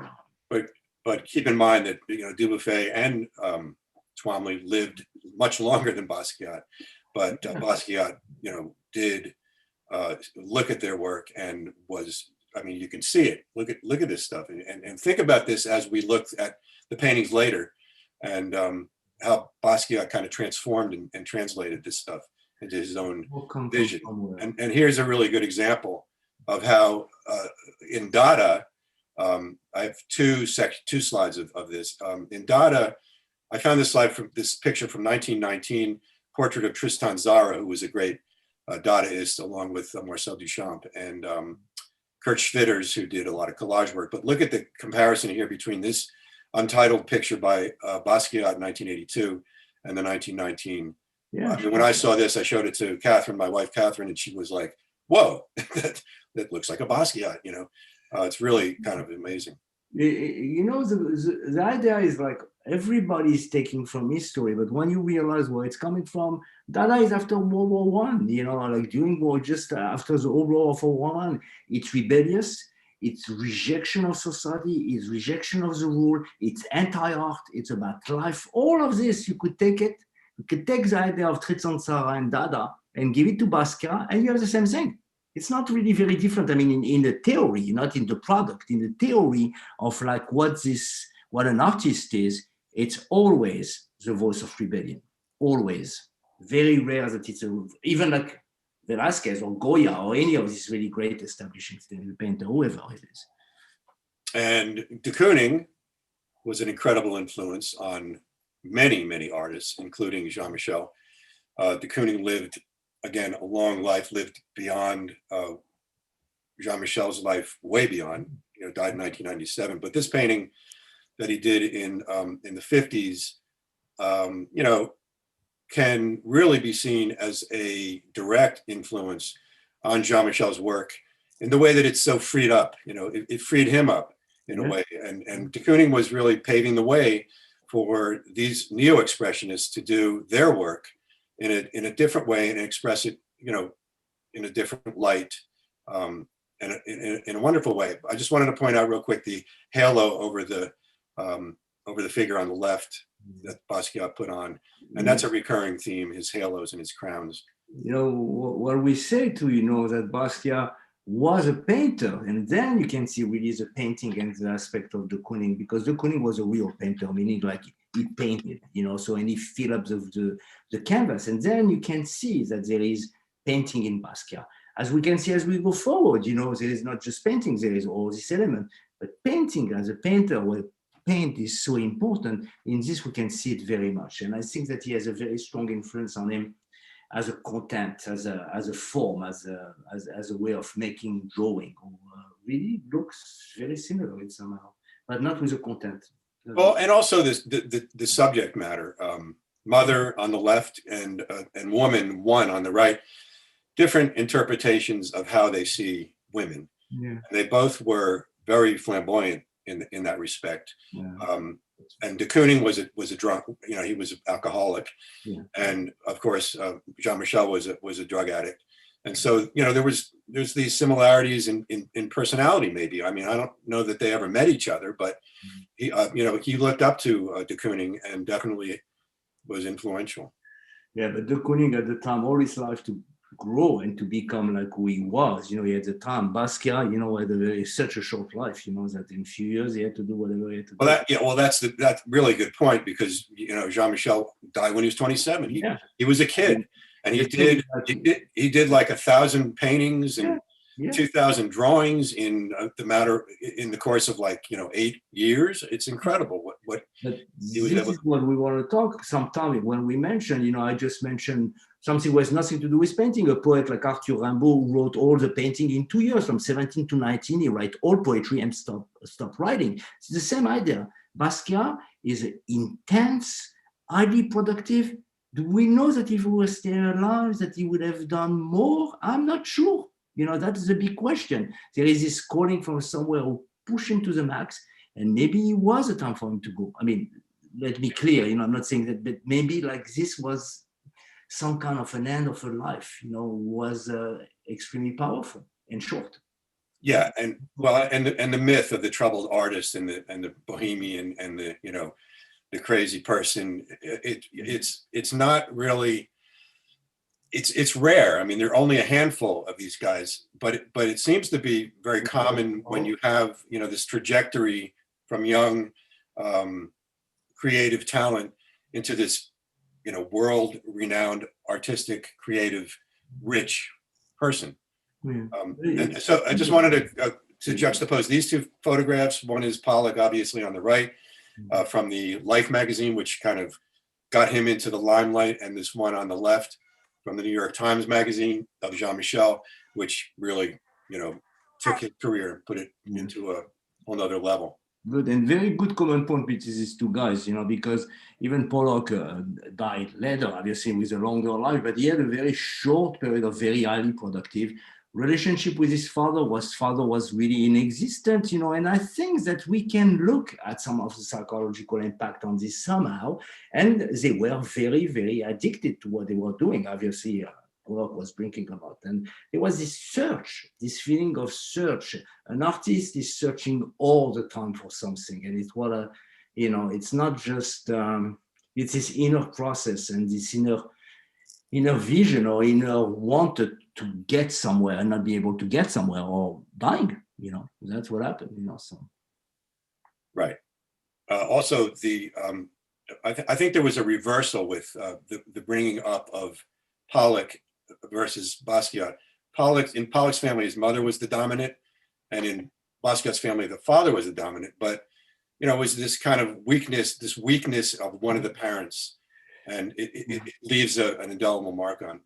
but keep in mind that Dubuffet and Twombly lived much longer than Basquiat, but Basquiat, did look at their work and was. You can see it. Look at this stuff, and think about this as we look at the paintings later, and how Basquiat kind of transformed and translated this stuff into his own vision. And here's a really good example of how in Dada, I have two slides of this. In Dada, I found this picture from 1919, portrait of Tristan Tzara, who was a great Dadaist, along with Marcel Duchamp and Kurt Schwitters, who did a lot of collage work. But look at the comparison here between this untitled picture by Basquiat in 1982 and the 1919. Yeah. When I saw this, I showed it to Catherine, my wife Catherine, and she was like, whoa, that looks like a Basquiat, it's really kind of amazing. The idea is like everybody's taking from history, but when you realize where it's coming from, Dada is after World War One, like during war, just after the overall of World War One, it's rebellious, it's rejection of society, it's rejection of the rule, it's anti-art, it's about life. All of this, you could take it, you could take the idea of Tritsansara and Dada and give it to Basquiat, and you have the same thing. It's not really very different. I mean, in the theory, not in the product, in the theory of like what an artist is, it's always the voice of rebellion, always. Very rare that it's even like Velázquez or Goya or any of these really great establishing painter, whoever it is. And de Kooning was an incredible influence on many, many artists, including Jean-Michel. De Kooning lived, again, a long life, lived beyond Jean-Michel's life, way beyond, died in 1997. But this painting that he did in the 50s, can really be seen as a direct influence on Jean-Michel's work in the way that it's so freed up. It freed him up in a way. And de Kooning was really paving the way for these neo-expressionists to do their work in a different way and express it, in a different light, and in a wonderful way. I just wanted to point out real quick the halo over the figure on the left that Basquiat put on, and that's a recurring theme: his halos and his crowns. What we say too, that Basquiat was a painter, and then you can see really the painting and the aspect of de Kooning, because de Kooning was a real painter, meaning like he painted, and he filled up the canvas, and then you can see that there is painting in Basquiat. As we can see as we go forward, there is not just painting, there is all this element, but painting as a painter, where paint is so important. In this, we can see it very much, and I think that he has a very strong influence on him as a content, as a form, as a way of making drawing. Really looks very similar in somehow, but not with the content. Well, and also the subject matter, mother on the left and woman one on the right, different interpretations of how they see women. Yeah. And they both were very flamboyant in that respect. Yeah. And de Kooning was a drunk, he was an alcoholic. Yeah. And of course, Jean-Michel was a drug addict. And so, there's these similarities in personality, maybe. I mean, I don't know that they ever met each other, but he looked up to de Kooning and definitely was influential. Yeah, but de Kooning at the time, all his life to grow and to become like who he was, he had the time. Basquiat, had such a short life, that in a few years he had to do whatever he had to do. Well, that's really good point, because Jean-Michel died when he was 27. He was a kid, and he did like 1,000 paintings and 2,000 drawings in the course of 8 years. It's incredible what he was able to. This is what we want to talk sometime when we mention, I just mentioned something was nothing to do with painting. A poet like Arthur Rimbaud wrote all the painting in 2 years, from 17 to 19. He write all poetry and stop writing. It's the same idea. Basquiat is intense, highly productive. Do we know that if he was still alive, that he would have done more? I'm not sure. That is a big question. There is this calling from somewhere who push him to the max, and maybe it was a time for him to go. I mean, let me clear, I'm not saying that, but maybe this was some kind of an end of a life, was extremely powerful and short. Yeah, and the myth of the troubled artist and the bohemian and the crazy person, it's not really. It's rare. I mean, there are only a handful of these guys, but it seems to be very common when you have this trajectory from young creative talent into this world-renowned, artistic, creative, rich person. And so I just wanted to juxtapose these two photographs. One is Pollock, obviously on the right, from the Life magazine, which kind of got him into the limelight, and this one on the left from the New York Times magazine of Jean-Michel, which really, took his career and put it into a whole nother level. Good, and very good common point between these two guys, because even Pollock died later, obviously with a longer life, but he had a very short period of very highly productive, relationship with his father was really inexistent, and I think that we can look at some of the psychological impact on this somehow, and they were very, very addicted to what they were doing. Obviously, Rock was drinking a lot, and there was this search, this feeling of search. An artist is searching all the time for something, and it's what it's not just it's this inner process and this inner vision or inner wanted to get somewhere and not be able to get somewhere or dying. That's what happened. So Right. Also, I think there was a reversal with the bringing up of Pollock versus Basquiat. In Pollock's family, his mother was the dominant, and in Basquiat's family, the father was the dominant. But it was this kind of weakness of one of the parents, and it leaves an indelible mark on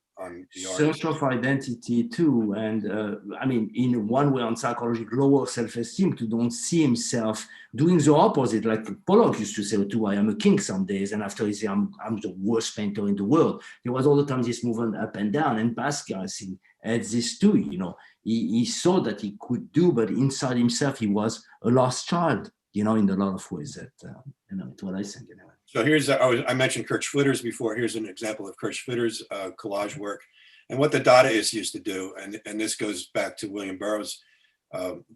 the artist. Search of identity too, and in one way on psychology, lower self-esteem to don't see himself doing the opposite, like Pollock used to say too, I am a king some days, and after he said I'm the worst painter in the world. There was all the time this movement up and down, and Basquiat, I think, had this too. He saw that he could do, but inside himself he was a lost child, in a lot of ways. That it's what I think. So here's, I mentioned Kurt Schwitter's before. Here's an example of Kurt Schwitter's collage work. And what the Dadaists used to do, and this goes back to William Burroughs'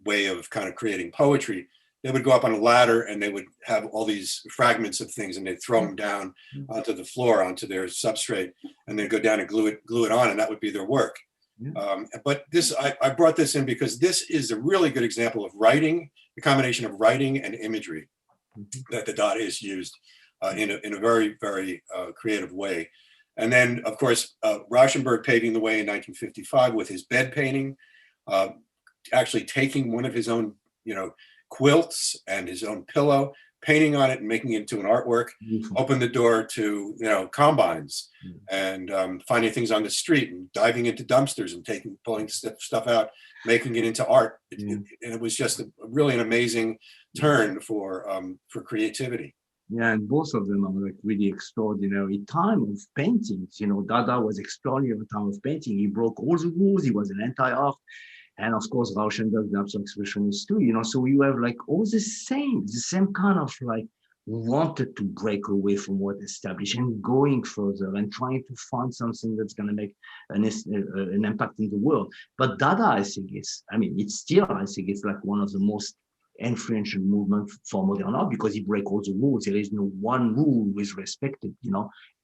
way of kind of creating poetry, they would go up on a ladder and they would have all these fragments of things and they'd throw them down onto the floor, onto their substrate, and then go down and glue it on, and that would be their work. But this, I brought this in because this is a really good example of writing, the combination of writing and imagery that the Dadaists used in a very, very creative way. And then, of course, Rauschenberg paving the way in 1955 with his bed painting, actually taking one of his own, quilts and his own pillow, painting on it and making it into an artwork, opened the door to, combines and finding things on the street and diving into dumpsters and pulling stuff out, making it into art. And it was just really an amazing turn for creativity. Yeah, and both of them are like really extraordinary time of paintings. Dada was extraordinary time of painting. He broke all the rules. He was an anti-art. And of course, Rauschenberg, the abstract expressionist too, So you have like all the same kind of like wanted to break away from what established and going further and trying to find something that's going to make an impact in the world. But Dada, I think it's like one of the most influential movement for modern art because he breaks all the rules. There is no one rule is respected.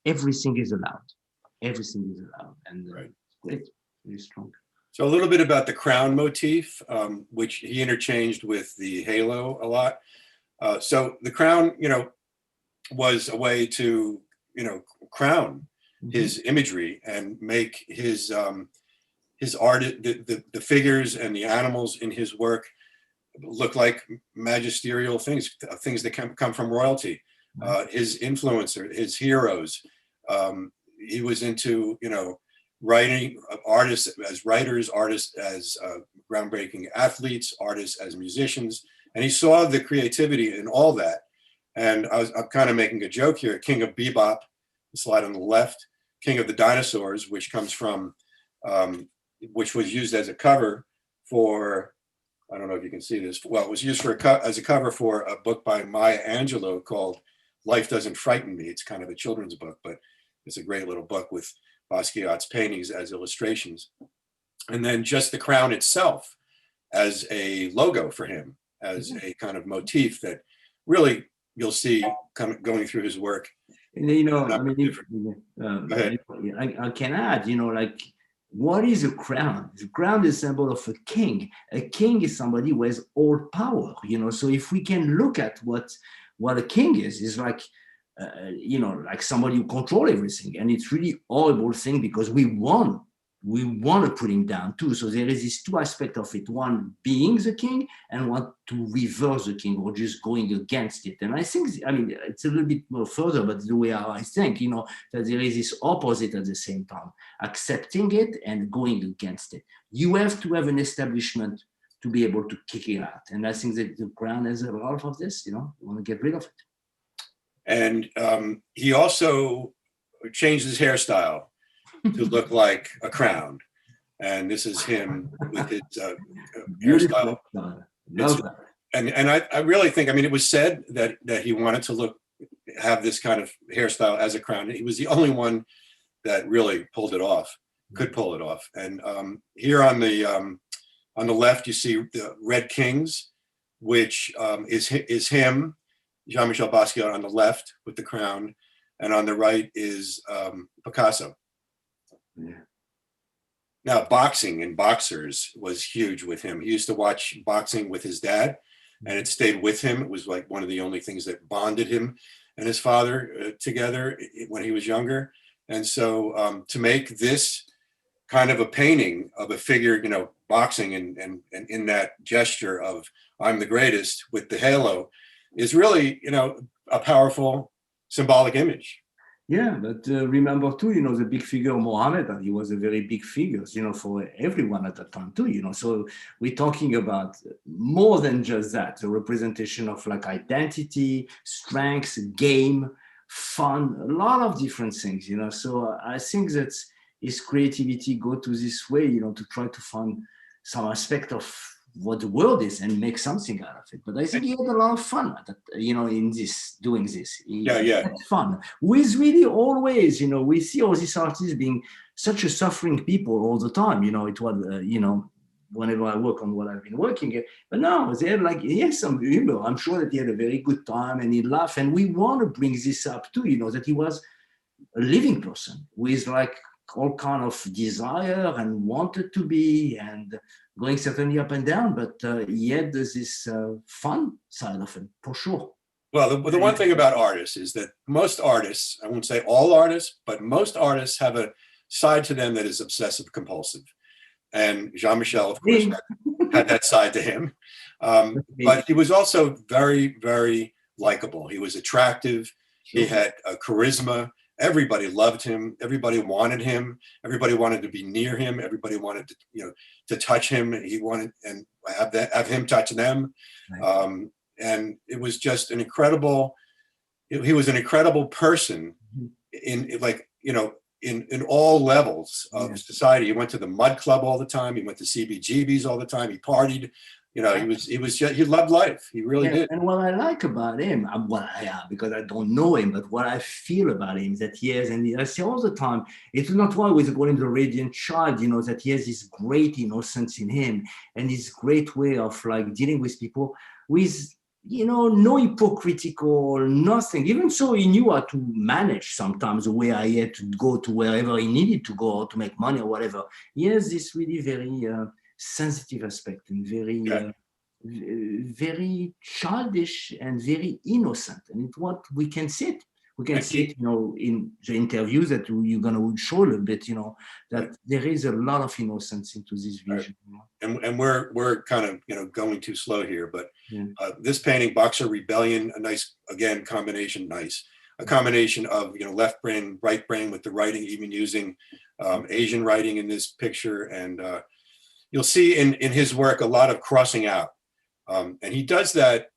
Everything is allowed. Everything is allowed, and great, very strong. So a little bit about the crown motif, which he interchanged with the halo a lot. So the crown, was a way to, crown his imagery and make his art, the figures and the animals in his work look like magisterial things that come from royalty. His influencer, his heroes. He was into, writing, artists as writers, artists as groundbreaking athletes, artists as musicians. And he saw the creativity in all that. And I'm kind of making a joke here. King of Bebop, the slide on the left, King of the Dinosaurs, which comes from, which was used as a cover for, I don't know if you can see this. Well, it was used as a cover for a book by Maya Angelou called Life Doesn't Frighten Me. It's kind of a children's book, but it's a great little book with Basquiat's paintings as illustrations. And then just the crown itself as a logo for him, as a kind of motif that really you'll see going through his work. And I can add, like, what is a crown? The crown is a symbol of a king. A king is somebody who has all power, So if we can look at what a king is like, like somebody who control everything. And it's really horrible thing because we want to put him down too. So there is these two aspects of it. One, being the king, and one, to reverse the king or just going against it. And I think, it's a little bit more further, but the way I think, that there is this opposite at the same time, accepting it and going against it. You have to have an establishment to be able to kick it out. And I think that the crown has a lot of this, you want to get rid of it. And he also changed his hairstyle to look like a crown. And this is him with his hairstyle. Beautiful. Love that. And I really think, I mean, it was said that he wanted to have this kind of hairstyle as a crown. He was the only one that really pulled it off, could pull it off. And here on the left, you see the Red Kings, which is him, Jean-Michel Basquiat on the left with the crown, and on the right is Picasso. Yeah. Now, boxing and boxers was huge with him. He used to watch boxing with his dad, and it stayed with him. It was like one of the only things that bonded him and his father together when he was younger. And so to make this kind of a painting of a figure, you know, boxing and in that gesture of I'm the greatest with the halo is really, you know, a powerful symbolic image. Yeah, but remember too, you know, the big figure Mohammed, he was a very big figure, you know, for everyone at that time too, you know. So we're talking about more than just that, a representation of like identity, strength, game, fun, a lot of different things, you know. So I think that his creativity go to this way, you know, to try to find some aspect of what the world is and make something out of it. But I think he had a lot of fun, you know, in doing this. He had fun. With really always, you know, we see all these artists being such a suffering people all the time. You know, it was, you know, whenever I work on what I've been working at. But no, they had like, he has some humor. I'm sure that he had a very good time and he laughed. And we want to bring this up too, you know, that he was a living person with like all kind of desire and wanted to be and going certainly up and down, but yet there's this fun side of it, for sure. Well, the one thing about artists is that most artists, I won't say all artists, but most artists have a side to them that is obsessive compulsive. And Jean-Michel, of course, had that side to him. But he was also very, very likable. He was attractive. Sure. He had a charisma. Everybody loved him. Everybody wanted him. Everybody wanted to be near him. Everybody wanted to, you know, to touch him. He wanted and have him touch them. Right. And it was just an incredible. He was an incredible person in like, you know, in all levels of society. He went to the Mud Club all the time. He went to CBGBs all the time. He partied. You know, he loved life. He really did. And what I like about him, because I don't know him, but what I feel about him is that he has, and I say all the time, it's not why we're calling the radiant child, you know, that he has this great innocence in him and this great way of like dealing with people with, you know, no hypocritical, nothing. Even so, he knew how to manage sometimes the way I had to go to wherever he needed to go or to make money or whatever. He has this really very sensitive aspect and very, very childish and very innocent. And it's what we can see it. We can see it, you know, in the interviews that you're going to show a little bit, you know, that there is a lot of innocence into this vision. Right. And we're kind of, you know, going too slow here, but this painting, Boxer Rebellion, a nice, again, combination, a combination of, you know, left brain, right brain with the writing, even using Asian writing in this picture. And you'll see in his work a lot of crossing out. And he does that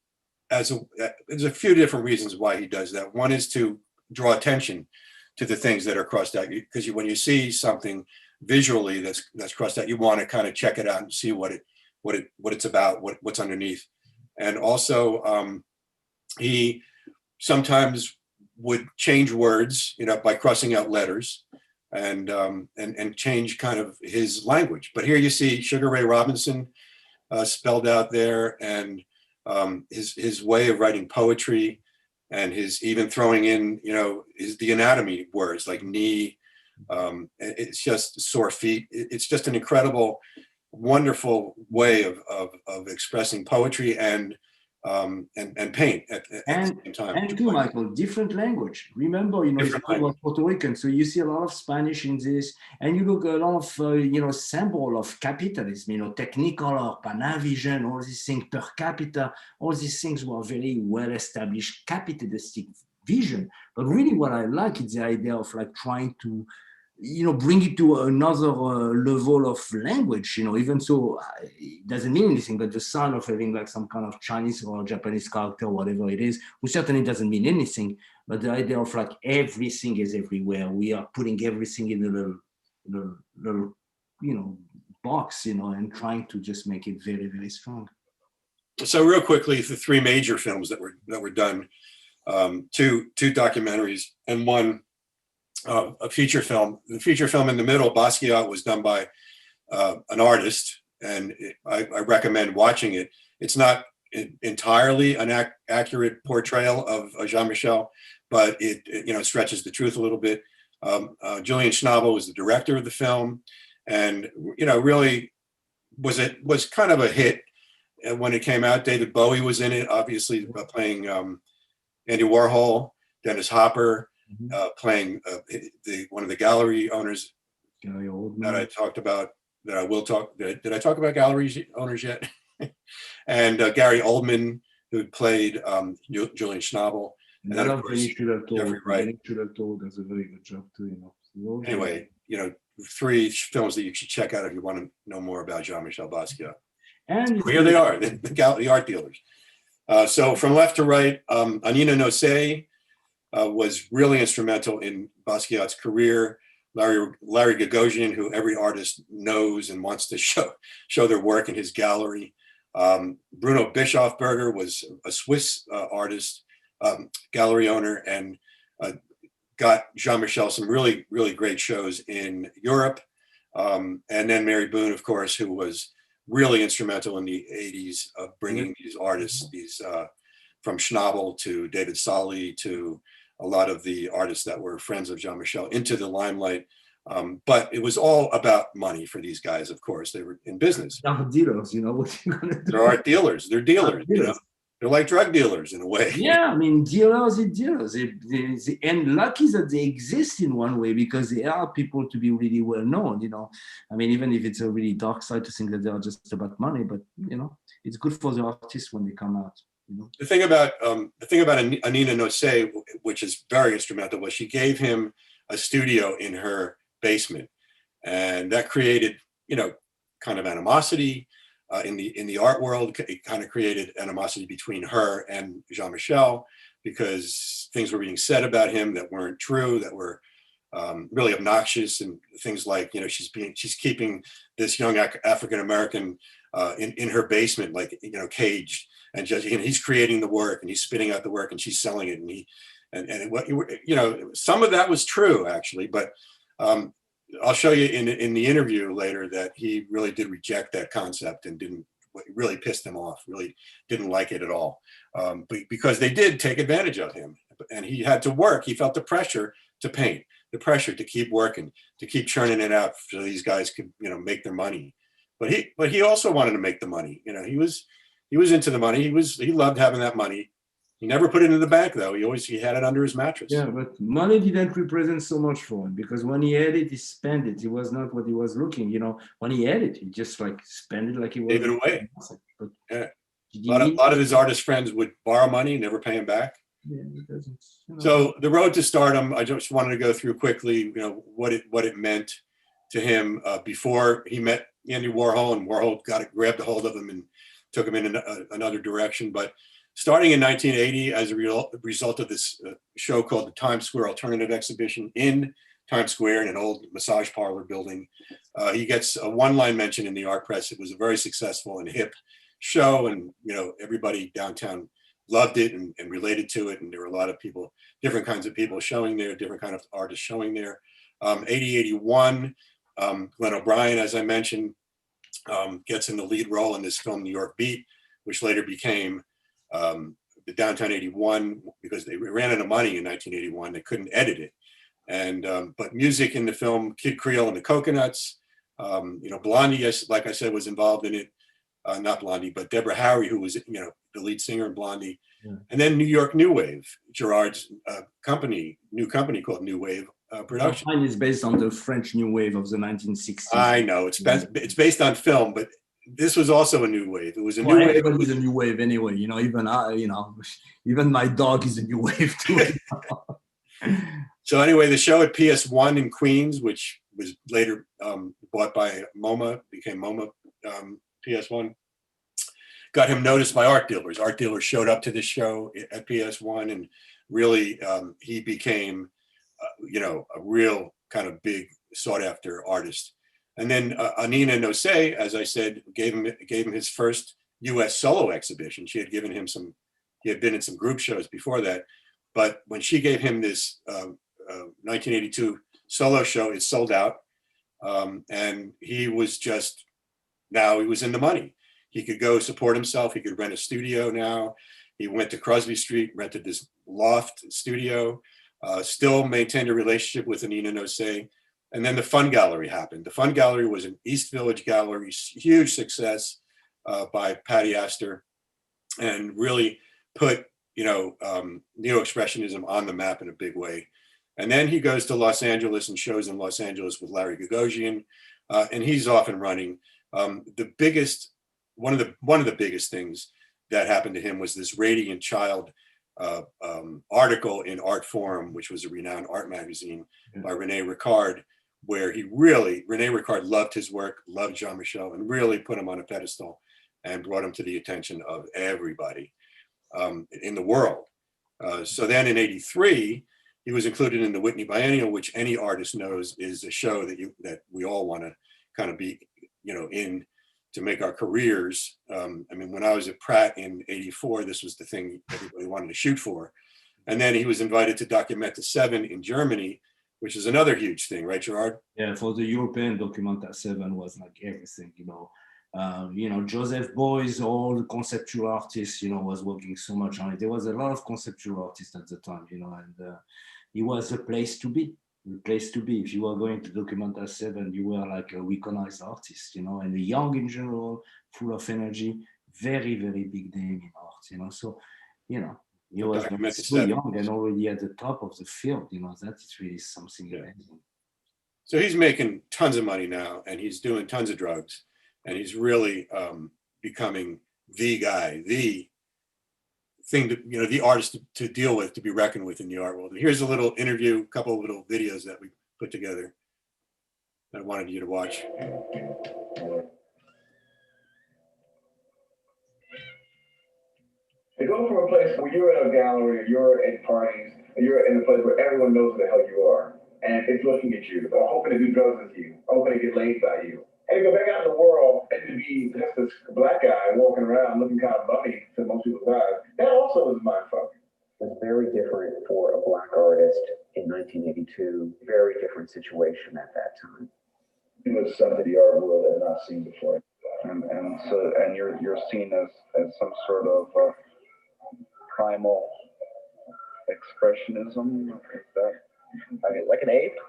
there's a few different reasons why he does that. One is to draw attention to the things that are crossed out, because when you see something visually that's crossed out, you want to kind of check it out and see what it's about, what's underneath. And also he sometimes would change words, you know, by crossing out letters and change kind of his language. But here you see Sugar Ray Robinson spelled out there, and his way of writing poetry, and his even throwing in, you know, the anatomy words like knee. It's just sore feet. It's just an incredible, wonderful way of expressing poetry and paint at the same time. And too, Michael, different language. Remember, you know, he was Puerto Rican, so you see a lot of Spanish in this, and you look at a lot of, you know, symbol of capitalism, you know, Technicolor, Panavision, all these things, per capita, all these things were very well-established capitalistic vision. But really what I like is the idea of like trying to, you know, bring it to another level of language, you know, even so it doesn't mean anything, but the sound of having like some kind of Chinese or Japanese character, whatever it is, which certainly doesn't mean anything, but the idea of like everything is everywhere. We are putting everything in a little, you know, box, and trying to just make it very, very strong. So real quickly, the three major films that were done, two documentaries and one a feature film. The feature film in the middle, Basquiat, was done by an artist, and I recommend watching it. It's not entirely an accurate portrayal of Jean-Michel, but it stretches the truth a little bit. Julian Schnabel was the director of the film, and really was kind of a hit when it came out. David Bowie was in it, obviously playing Andy Warhol. Dennis Hopper playing one of the gallery owners that I talked about. That I will talk. Did I talk about gallery owners yet? And Gary Oldman, who played Julian Schnabel. And then of course, Jeffrey Wright. Benny should have told does a very good job too. Anyway, three films that you should check out if you want to know more about Jean-Michel Basquiat. And here they are, the art dealers. So from left to right, Anina Nosé was really instrumental in Basquiat's career. Larry Gagosian, who every artist knows and wants to show their work in his gallery. Bruno Bischofberger was a Swiss artist, gallery owner, and got Jean-Michel some really, really great shows in Europe. And then Mary Boone, of course, who was really instrumental in the 80s of bringing these artists, from Schnabel to David Solly to a lot of the artists that were friends of Jean-Michel into the limelight. But it was all about money for these guys, of course. They were in business. They're dealers, what you gonna do? They're art dealers. They're dealers, They're like drug dealers in a way. Yeah, I mean, dealers are dealers. And lucky that they exist in one way because they are people to be really well known, I mean, even if it's a really dark side to think that they are just about money, but, it's good for the artists when they come out. The thing about Anina Nosé, which is very instrumental, was she gave him a studio in her basement, and that created, kind of animosity in the art world. It kind of created animosity between her and Jean-Michel because things were being said about him that weren't true, that were really obnoxious, and things like, she's keeping this young African American in her basement, like, caged. And he's creating the work and he's spitting out the work and she's selling it. And some of that was true actually, but I'll show you in the interview later that he really did reject that concept and really pissed him off, really didn't like it at all. Because they did take advantage of him and he had to work. He felt the pressure to paint, the pressure to keep working, to keep churning it out so these guys could, make their money. But he also wanted to make the money. He was into the money. He loved having that money. He never put it in the bank though. He had it under his mattress. Yeah, but money didn't represent so much for him because when he had it, he spent it. It was not what he was looking. When he had it, he just like spent it like he was. Gave it away. But yeah. A lot of his artist friends would borrow money, never pay him back. Yeah, it doesn't. So the road to stardom, I just wanted to go through quickly, what it meant to him before he met Andy Warhol, and Warhol grabbed a hold of him and took him in another direction. But starting in 1980, as a result of this show called the Times Square Alternative Exhibition in Times Square in an old massage parlor building, he gets a one-line mention in the art press. It was a very successful and hip show, and everybody downtown loved it and related to it. And there were a lot of people, different kinds of people showing there, different kind of artists showing there. 81, Glenn O'Brien, as I mentioned, gets in the lead role in this film, New York Beat, which later became the Downtown 81 because they ran out of money in 1981. They couldn't edit it. And but music in the film, Kid Creole and the Coconuts, Blondie, like I said, was involved in it. Not Blondie, but Deborah Harry, who was the lead singer in Blondie. Yeah. And then New York New Wave, Gerard's new company called New Wave Production. Mine is based on the French New Wave of the 1960s. I know it's based on film, but this was also a new wave. It was a new wave. Everybody's a new wave anyway. Even my dog is a new wave too. So anyway, the show at PS1 in Queens, which was later bought by MoMA, became MoMA PS1, got him noticed by art dealers. Art dealers showed up to this show at PS1, and really he became, a real kind of big sought after artist. And then Anina Nosei, as I said, gave him his first U.S. solo exhibition. She had given him he had been in some group shows before that. But when she gave him this 1982 solo show, it sold out. And he was now he was in the money. He could go support himself. He could rent a studio now. He went to Crosby Street, rented this loft studio, still maintained a relationship with Anina Nosei. And then the Fun Gallery happened. The Fun Gallery was an East Village gallery, huge success by Patty Astor, and really put neo-expressionism on the map in a big way. And then he goes to Los Angeles and shows in Los Angeles with Larry Gagosian, and he's off and running. One of the biggest things that happened to him was this Radiant Child article in Art Forum, which was a renowned art magazine by Rene Ricard, where Rene Ricard loved his work, loved Jean-Michel, and really put him on a pedestal and brought him to the attention of everybody in the world. So then in '83, he was included in the Whitney Biennial, which any artist knows is a show that we all want to kind of be, in to make our careers. I mean, when I was at Pratt in '84, this was the thing everybody wanted to shoot for. And then he was invited to Documenta 7 in Germany, which is another huge thing, right, Gerard? Yeah, for the European, Documenta 7 was like everything, Joseph Beuys, all the conceptual artists, was working so much on it. There was a lot of conceptual artists at the time, and it was a place to be. If you were going to Documenta 7, you were like a recognized artist, and young in general, full of energy, very, very big name in art, So, he was so young and already at the top of the field, that is really something amazing. So he's making tons of money now, and he's doing tons of drugs, and he's really becoming the guy, the thing to, the artist to deal with, to be reckoned with in the art world. And here's a little interview, a couple of little videos that we put together that I wanted you to watch. To go from a place where you're in a gallery, or you're at parties, or you're in a place where everyone knows who the hell you are, and it's looking at you, or hoping to do drugs with you, hoping to get laid by you, and to go back out in the world and to be just this black guy walking around looking kind of bummy to most people's eyes, that also is mindfuck. It was very different for a black artist in 1982, very different situation at that time. It was something the art world had not seen before. And you're seen as some sort of primal expressionism. Is that like an ape?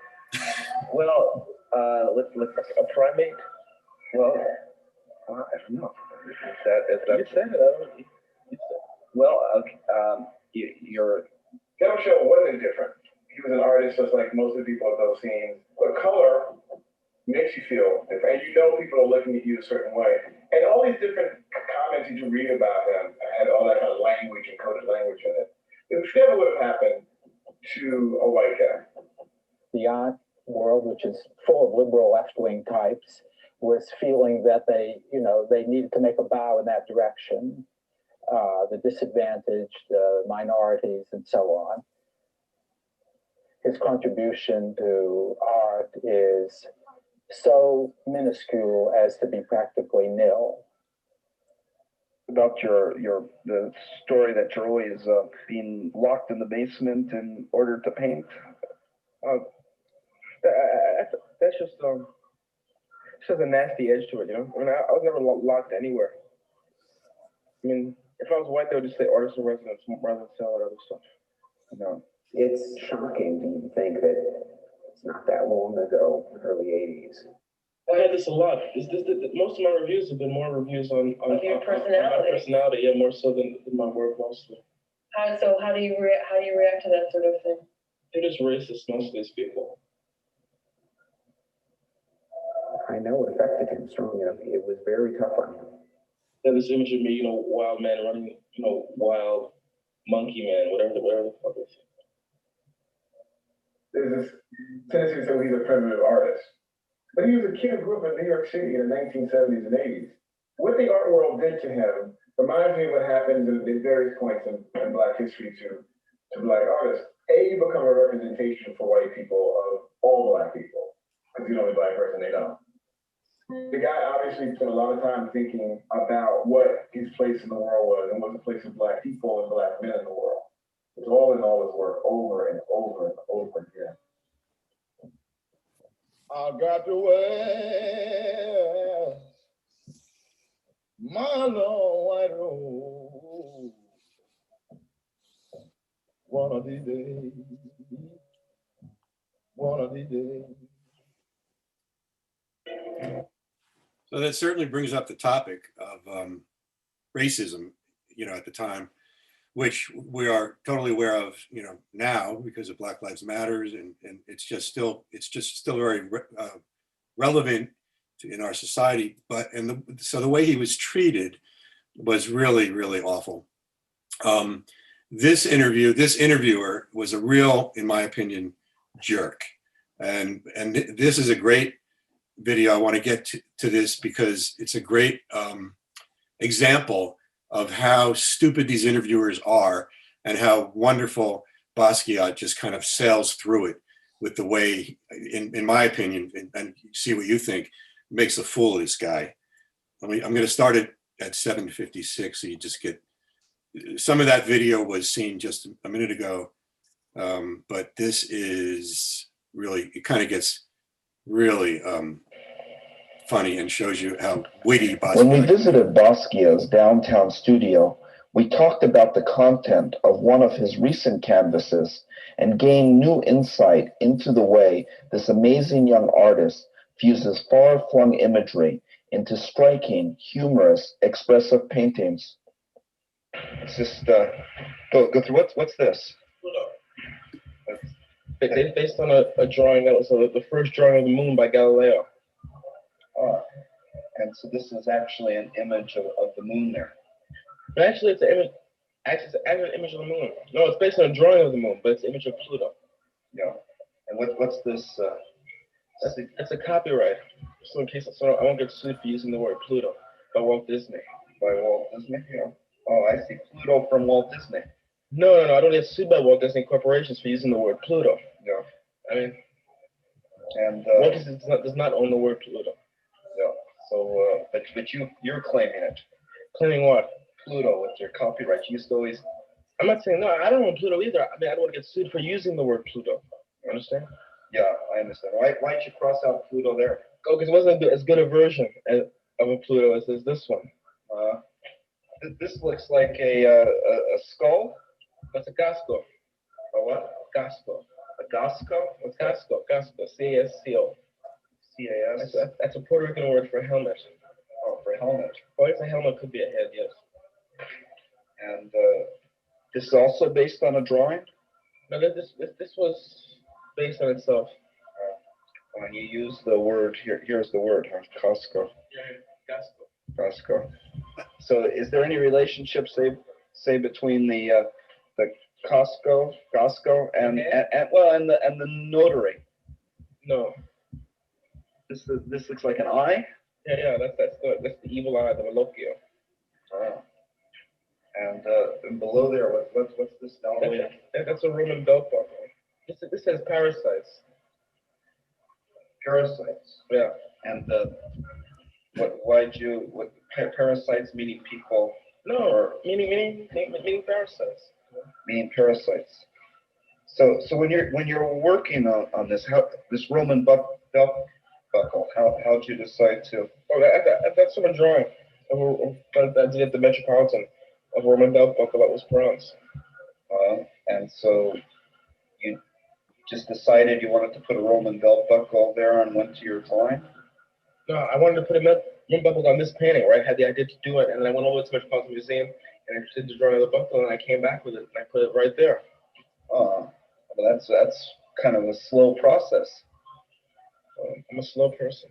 Well, let's a primate. Well, I don't know. Is that you said it? I don't know. Well, okay. Jean-Michel wasn't different. He was an artist just like most of the people of those scenes. But color makes you feel different. And people are looking at you a certain way. And all these different comments you read about him had all that kind of language, encoded language in it. It never would have happened to a white guy. The art world, which is full of liberal left-wing types, was feeling that they needed to make a bow in that direction. The disadvantaged, the minorities, and so on. His contribution to art is so minuscule as to be practically nil. About the story that you're always being locked in the basement in order to paint. That's just a nasty edge to it, I mean, I was never locked anywhere. I mean, if I was white, they would just say artist in residence rather than sell other stuff. It's shocking to think that it's not that long ago, early 80s. I had this a lot. Most of my reviews have been more reviews on your personality. On my personality, yeah, more so than my work mostly. How do you react to that sort of thing? They're just racist, most of these people. I know it affected him strongly. It was very tough on him. Yeah, this image of me, wild man running, wild monkey man, whatever the fuck it is. There's this tendency to say he's a primitive artist. But he was a kid who grew up in New York City in the 1970s and 80s. What the art world did to him reminds me of what happens at various points in Black history to Black artists. You become a representation for white people of all Black people, because you're the only Black person they know. The guy obviously spent a lot of time thinking about what his place in the world was and what the place of Black people and Black men in the world. It's all in all his work over and over and over again. I got to wear my long white robe one of these days, one of these days. So that certainly brings up the topic of racism, at the time, which we are totally aware of, now because of Black Lives Matters, and it's just still very relevant in our society. So the way he was treated was really, really awful. This interviewer was a real, in my opinion, jerk, and this is a great video. I want to get to this because it's a great example of how stupid these interviewers are and how wonderful Basquiat just kind of sails through it with the way, in my opinion, and see what you think, makes a fool of this guy. I'm going to start it at 7:56, so you just get, some of that video was seen just a minute ago, but this is really, it kind of gets really funny and shows you how witty Basquiat is. When we visited Basquiat's downtown studio, we talked about the content of one of his recent canvases and gained new insight into the way this amazing young artist fuses far-flung imagery into striking, humorous, expressive paintings. It's just, go through, what's this? Based on a drawing that was the first drawing of the moon by Galileo. And so this is actually an image of the moon there. But actually, it's an image. Actually, it's an image of the moon. No, it's based on a drawing of the moon, but it's an image of Pluto. Yeah. And what's this? That's a copyright. So in case I won't get sued for using the word Pluto by Walt Disney. By Walt Disney? Yeah. Oh, I see. Pluto from Walt Disney. No. I don't get sued by Walt Disney Corporations for using the word Pluto. Yeah. I mean, and Walt Disney does not own the word Pluto. Yeah. So, but you're claiming it. Claiming what? Pluto with your copyright. You used to always. I'm not saying no. I don't own Pluto either. I mean, I don't want to get sued for using the word Pluto. You understand? Yeah, I understand. Why'd you cross out Pluto there? Oh, because it wasn't as good a version of a Pluto as this one. This looks like a skull. That's a Gasco. A what? Gasco. A Gasco? What's Gasco? Gasco. C-A-S-C-O. C-A-S? That's a Puerto Rican word for helmet. Oh, for helmet. Oh, it's a helmet. Could be a head, yes. And this is also based on a drawing? No, this was based on itself. When you use the word, here's the word, huh? Costco. Yeah, Gasco. Costco. So is there any relationship, say between the Costco and the notary? No. This looks like an eye? Yeah, that's the evil eye, the Malocchio. Oh. And below there, what's this down the way? That's a Roman belt buckle. This says parasites. Parasites. Yeah. And what parasites meaning people? No, or meaning parasites. Meaning parasites. So when you're working on this, this Roman belt buckle, how'd you decide to? Oh, that's from a drawing I did at the Metropolitan of a Roman belt buckle that was bronze. And so you just decided you wanted to put a Roman belt buckle there and went to your drawing? No, I wanted to put a Roman belt buckle on this painting, right? I had the idea to do it, and then I went over to the Metropolitan Museum and I did the drawing of the buckle, and I came back with it, and I put it right there. Well, that's kind of a slow process. I'm a slow person.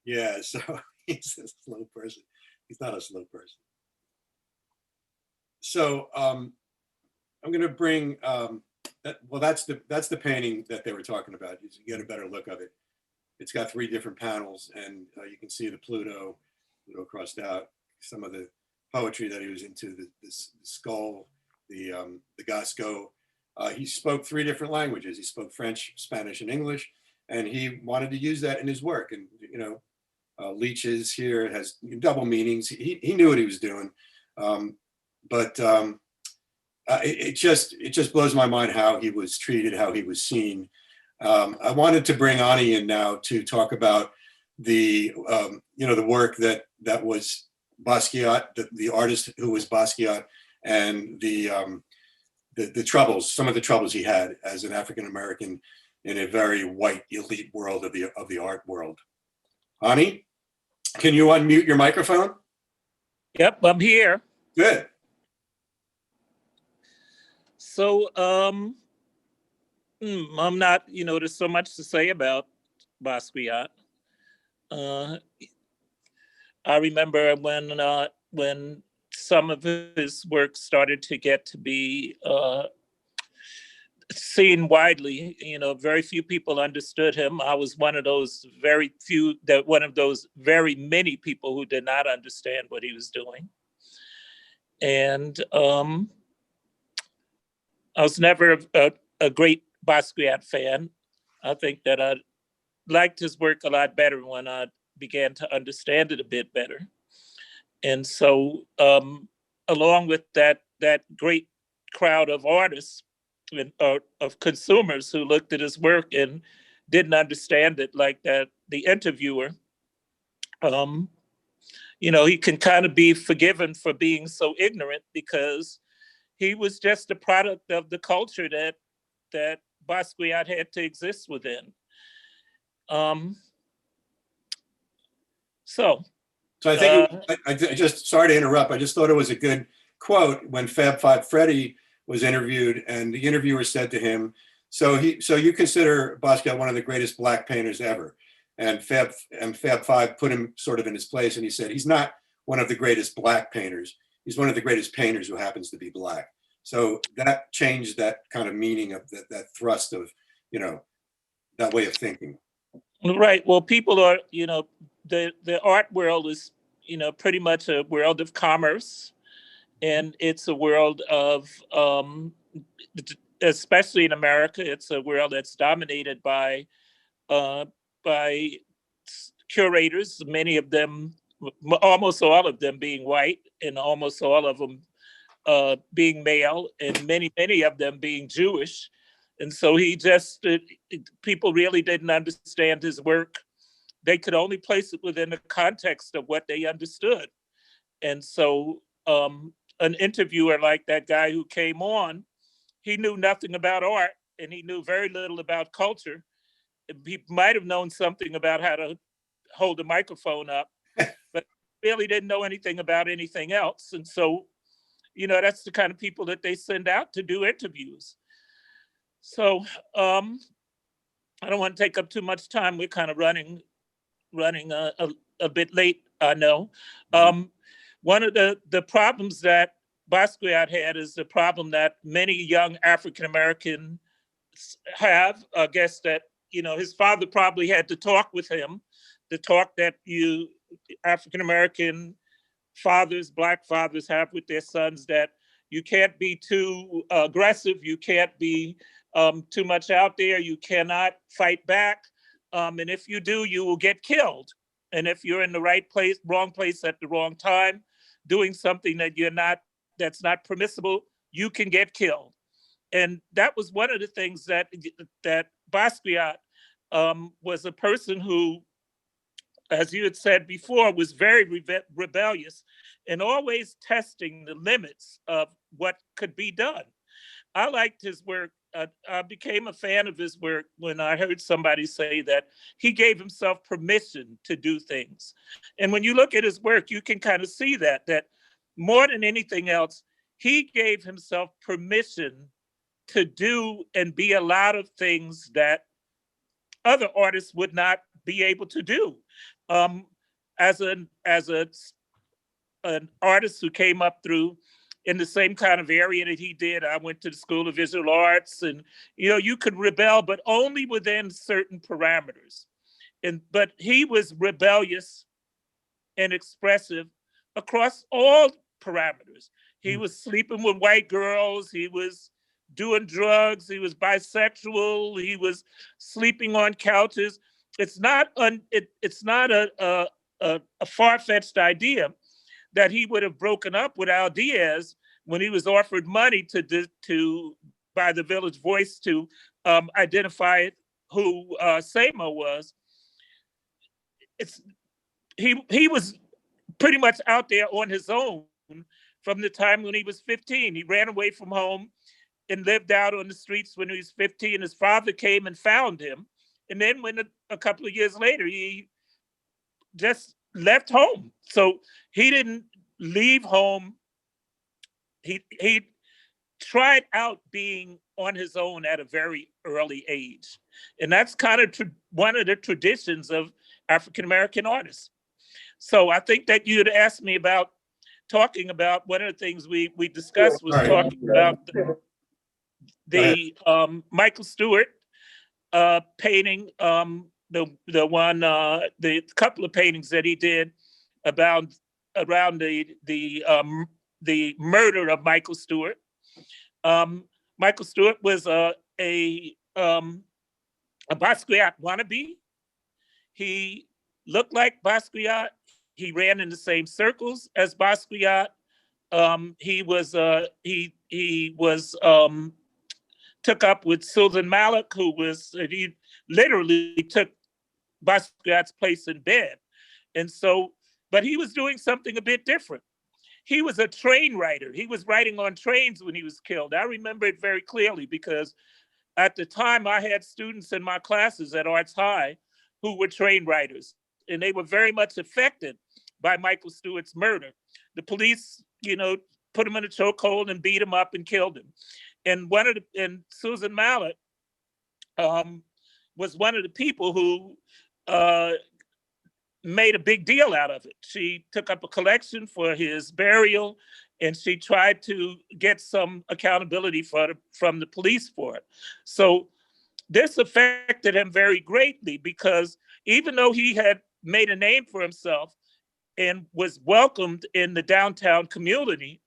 Yeah, so he's a slow person. He's not a slow person. So I'm going to bring. That's the painting that they were talking about. You get a better look of it. It's got 3 different panels, and you can see the Pluto crossed out. Some of the poetry that he was into, the skull, the Gasco. He spoke 3 different languages. He spoke French, Spanish, and English. and he wanted to use that in his work. And leeches here has double meanings. He knew what he was doing, but it just blows my mind how he was treated, how he was seen. I wanted to bring Onnie in now to talk about the work that was Basquiat, the artist who was Basquiat, and the troubles, some of the troubles he had as an African American in a very white elite world of the art world. Onnie, can you unmute your microphone? Yep, I'm here. Good. So I'm not, there's so much to say about Basquiat. I remember when some of his work started to get to be seen widely, very few people understood him. I was one of those very many people who did not understand what he was doing. And I was never a great Basquiat fan. I think that I liked his work a lot better when I began to understand it a bit better. And so along with that great crowd of artists and of consumers who looked at his work and didn't understand it, like that, the interviewer, he can kind of be forgiven for being so ignorant because he was just a product of the culture that Basquiat had to exist within. So I think I just, sorry to interrupt, I just thought it was a good quote when Fab Five Freddy was interviewed, and the interviewer said to him, so you consider Basquiat one of the greatest Black painters ever? And Fab Five put him sort of in his place, and he said, he's not one of the greatest Black painters. He's one of the greatest painters who happens to be Black. So that changed that kind of meaning of that thrust of, that way of thinking. Right. Well, people are, the art world is, pretty much a world of commerce, and it's a world of, especially in America, it's a world that's dominated by curators, many of them, almost all of them being white, and almost all of them being male, and many of them being Jewish. And so people really didn't understand his work. They could only place it within the context of what they understood. And so an interviewer like that guy who came on, he knew nothing about art, and he knew very little about culture. He might have known something about how to hold a microphone up, but really didn't know anything about anything else. And so, that's the kind of people that they send out to do interviews. So I don't want to take up too much time. We're kind of running a bit late, I know. One of the problems that Basquiat had is the problem that many young African Americans have. I guess that, his father probably had to talk with him, the talk that you African American fathers, Black fathers have with their sons, that you can't be too aggressive, you can't be too much out there, you cannot fight back. And if you do, you will get killed. And if you're in the right place, wrong place at the wrong time, doing something that's not permissible, you can get killed. And that was one of the things that Basquiat was a person who, as you had said before, was very rebellious and always testing the limits of what could be done. I liked his work. I became a fan of his work when I heard somebody say that he gave himself permission to do things. And when you look at his work, you can kind of see that more than anything else, he gave himself permission to do and be a lot of things that other artists would not be able to do. As an artist who came up through in the same kind of area that he did, I went to the School of Visual Arts, and you could rebel, but only within certain parameters. But he was rebellious and expressive across all parameters. He was sleeping with white girls. He was doing drugs. He was bisexual. He was sleeping on couches. It's not a far-fetched idea that he would have broken up with Al Diaz when he was offered money by the Village Voice to identify who Samo was. He was pretty much out there on his own from the time when he was 15. He ran away from home and lived out on the streets when he was 15. His father came and found him. And then when a couple of years later, he just left home. So he didn't leave home. He tried out being on his own at a very early age. And that's kind of one of the traditions of African-American artists. So I think that you'd asked me about talking about one of the things we discussed was talking about the Michael Stewart painting, the couple of paintings that he did around the murder of Michael Stewart. Michael Stewart was a Basquiat wannabe. He looked like Basquiat. He ran in the same circles as Basquiat. He took up with Susan Malik, he literally took Basquiat's place in bed. And so, but he was doing something a bit different. He was a train writer. He was writing on trains when he was killed. I remember it very clearly because at the time I had students in my classes at Arts High who were train writers, and they were very much affected by Michael Stewart's murder. The police, put him in a chokehold and beat him up and killed him. And Susan Mallett was one of the people who made a big deal out of it. She took up a collection for his burial, and she tried to get some accountability from the police for it. So this affected him very greatly because even though he had made a name for himself and was welcomed in the downtown community,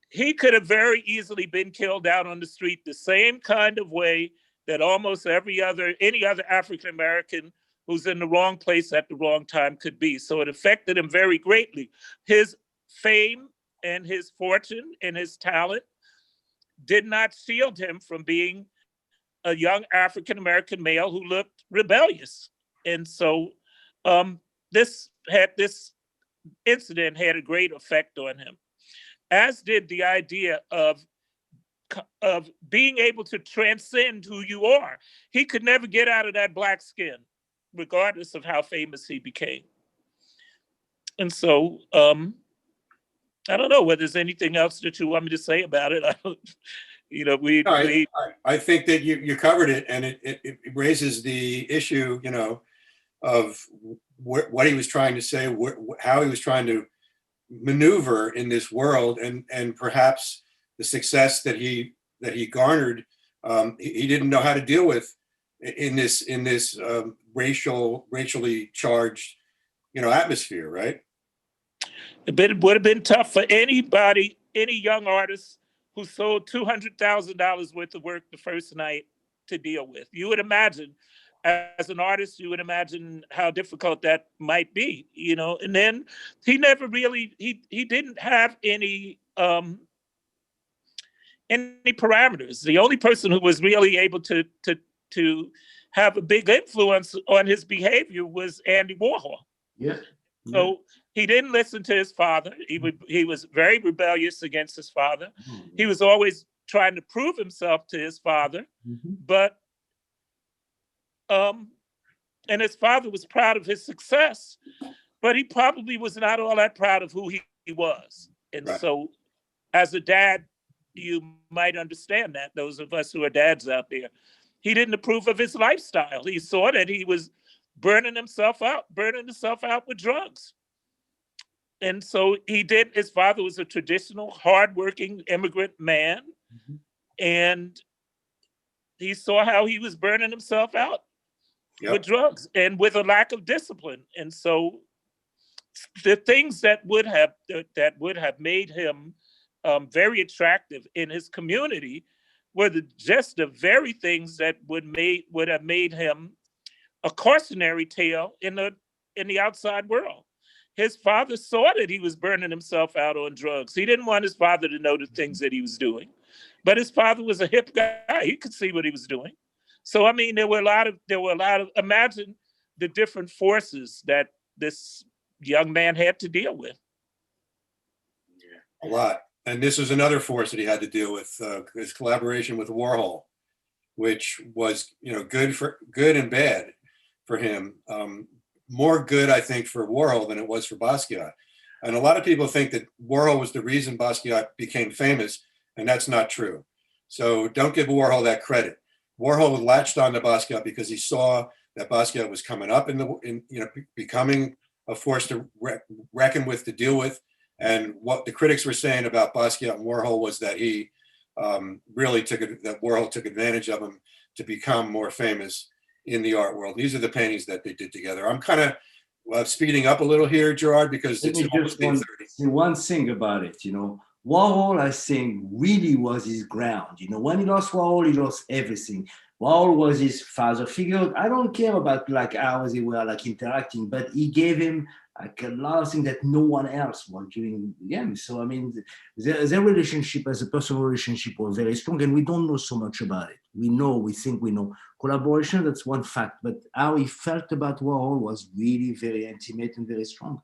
he could have very easily been killed out on the street the same kind of way that almost any other African-American who's in the wrong place at the wrong time could be. So it affected him very greatly. His fame and his fortune and his talent did not shield him from being a young African-American male who looked rebellious. And so this incident had a great effect on him, as did the idea of being able to transcend who you are. He could never get out of that black skin, regardless of how famous he became. And so, I don't know whether there's anything else that you want me to say about it. I think that you covered it, and it raises the issue, of what he was trying to say, how he was trying to maneuver in this world, and perhaps the success that he garnered, he didn't know how to deal with in this racially charged, atmosphere, right? It would have been tough for any young artist who sold $200,000 worth of work the first night to deal with. You would imagine, as an artist, you would imagine how difficult that might be, and then he never really, he didn't have any parameters. The only person who was really able to have a big influence on his behavior was Andy Warhol. Yeah. So he didn't listen to his father. He was very rebellious against his father. He was always trying to prove himself to his father, but and his father was proud of his success, but he probably was not all that proud of who he was. And so as a dad, you might understand that, those of us who are dads out there. He didn't approve of his lifestyle. He saw that he was burning himself out with drugs. And so his father was a traditional, hardworking immigrant man. And he saw how he was burning himself out with drugs and with a lack of discipline. And so the things that would have made him very attractive in his community were just the very things that would have made him a cautionary tale in the outside world. His father saw that he was burning himself out on drugs. He didn't want his father to know the things that he was doing, but his father was a hip guy. He could see what he was doing. So I mean, there were a lot of. Imagine the different forces that this young man had to deal with. A lot. And this is another force that he had to deal with, his collaboration with Warhol, which was, good and bad for him. More good, I think, for Warhol than it was for Basquiat. And a lot of people think that Warhol was the reason Basquiat became famous, and that's not true. So don't give Warhol that credit. Warhol latched on to Basquiat because he saw that Basquiat was coming up becoming a force to reckon with, to deal with. And what the critics were saying about Basquiat and Warhol was that he that Warhol took advantage of him to become more famous in the art world. These are the paintings that they did together. I'm kind of speeding up a little here, Gerard, because Let it's me almost just 8:30. say one thing about it. Warhol, I think, really was his ground. When he lost Warhol, he lost everything. Warhol was his father figure. I don't care about how they were interacting, but he gave him a lot of things that no one else was giving him. So I mean, their relationship as a personal relationship was very strong, and we don't know so much about it. We think we know. Collaboration, that's one fact, but how he felt about Warhol was really very intimate and very strong.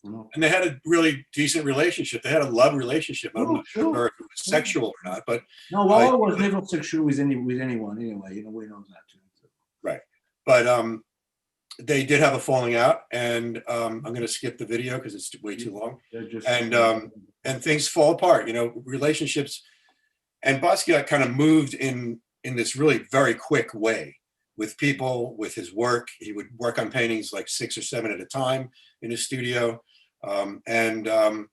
And they had a really decent relationship. They had a love relationship. I'm not sure if it was sexual or not, but no, Warhol was never sexual with anyone anyway. We know that too. Right, but they did have a falling out, and I'm going to skip the video because it's way too long. And things fall apart. Relationships. And Basquiat kind of moved in this really very quick way with people, with his work. He would work on paintings like 6 or 7 at a time in his studio. The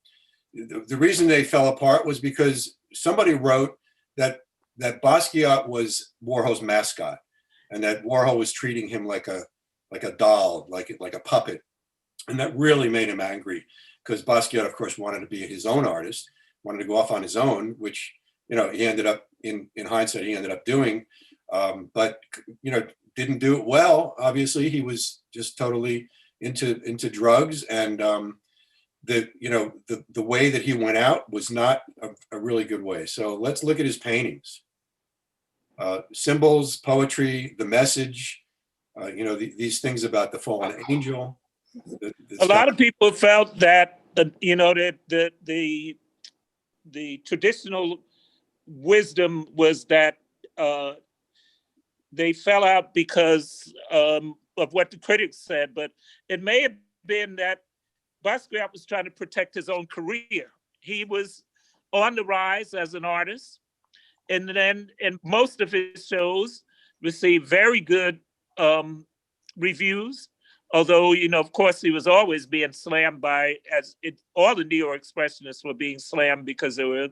reason they fell apart was because somebody wrote that Basquiat was Warhol's mascot, and that Warhol was treating him like a doll, like a puppet. And that really made him angry, because Basquiat, of course, wanted to be his own artist, wanted to go off on his own, which, he ended up, in hindsight, he ended up doing, but, didn't do it well. Obviously, he was just totally into drugs, and the way that he went out was not a really good way. So let's look at his paintings. Symbols, poetry, the message, these things about the fallen angel. A lot of people felt that that the traditional wisdom was that they fell out because of what the critics said, but it may have been that Basquiat was trying to protect his own career. He was on the rise as an artist, and most of his shows received very good reviews. Although, of course, he was always being slammed all the New York Expressionists were being slammed because they were,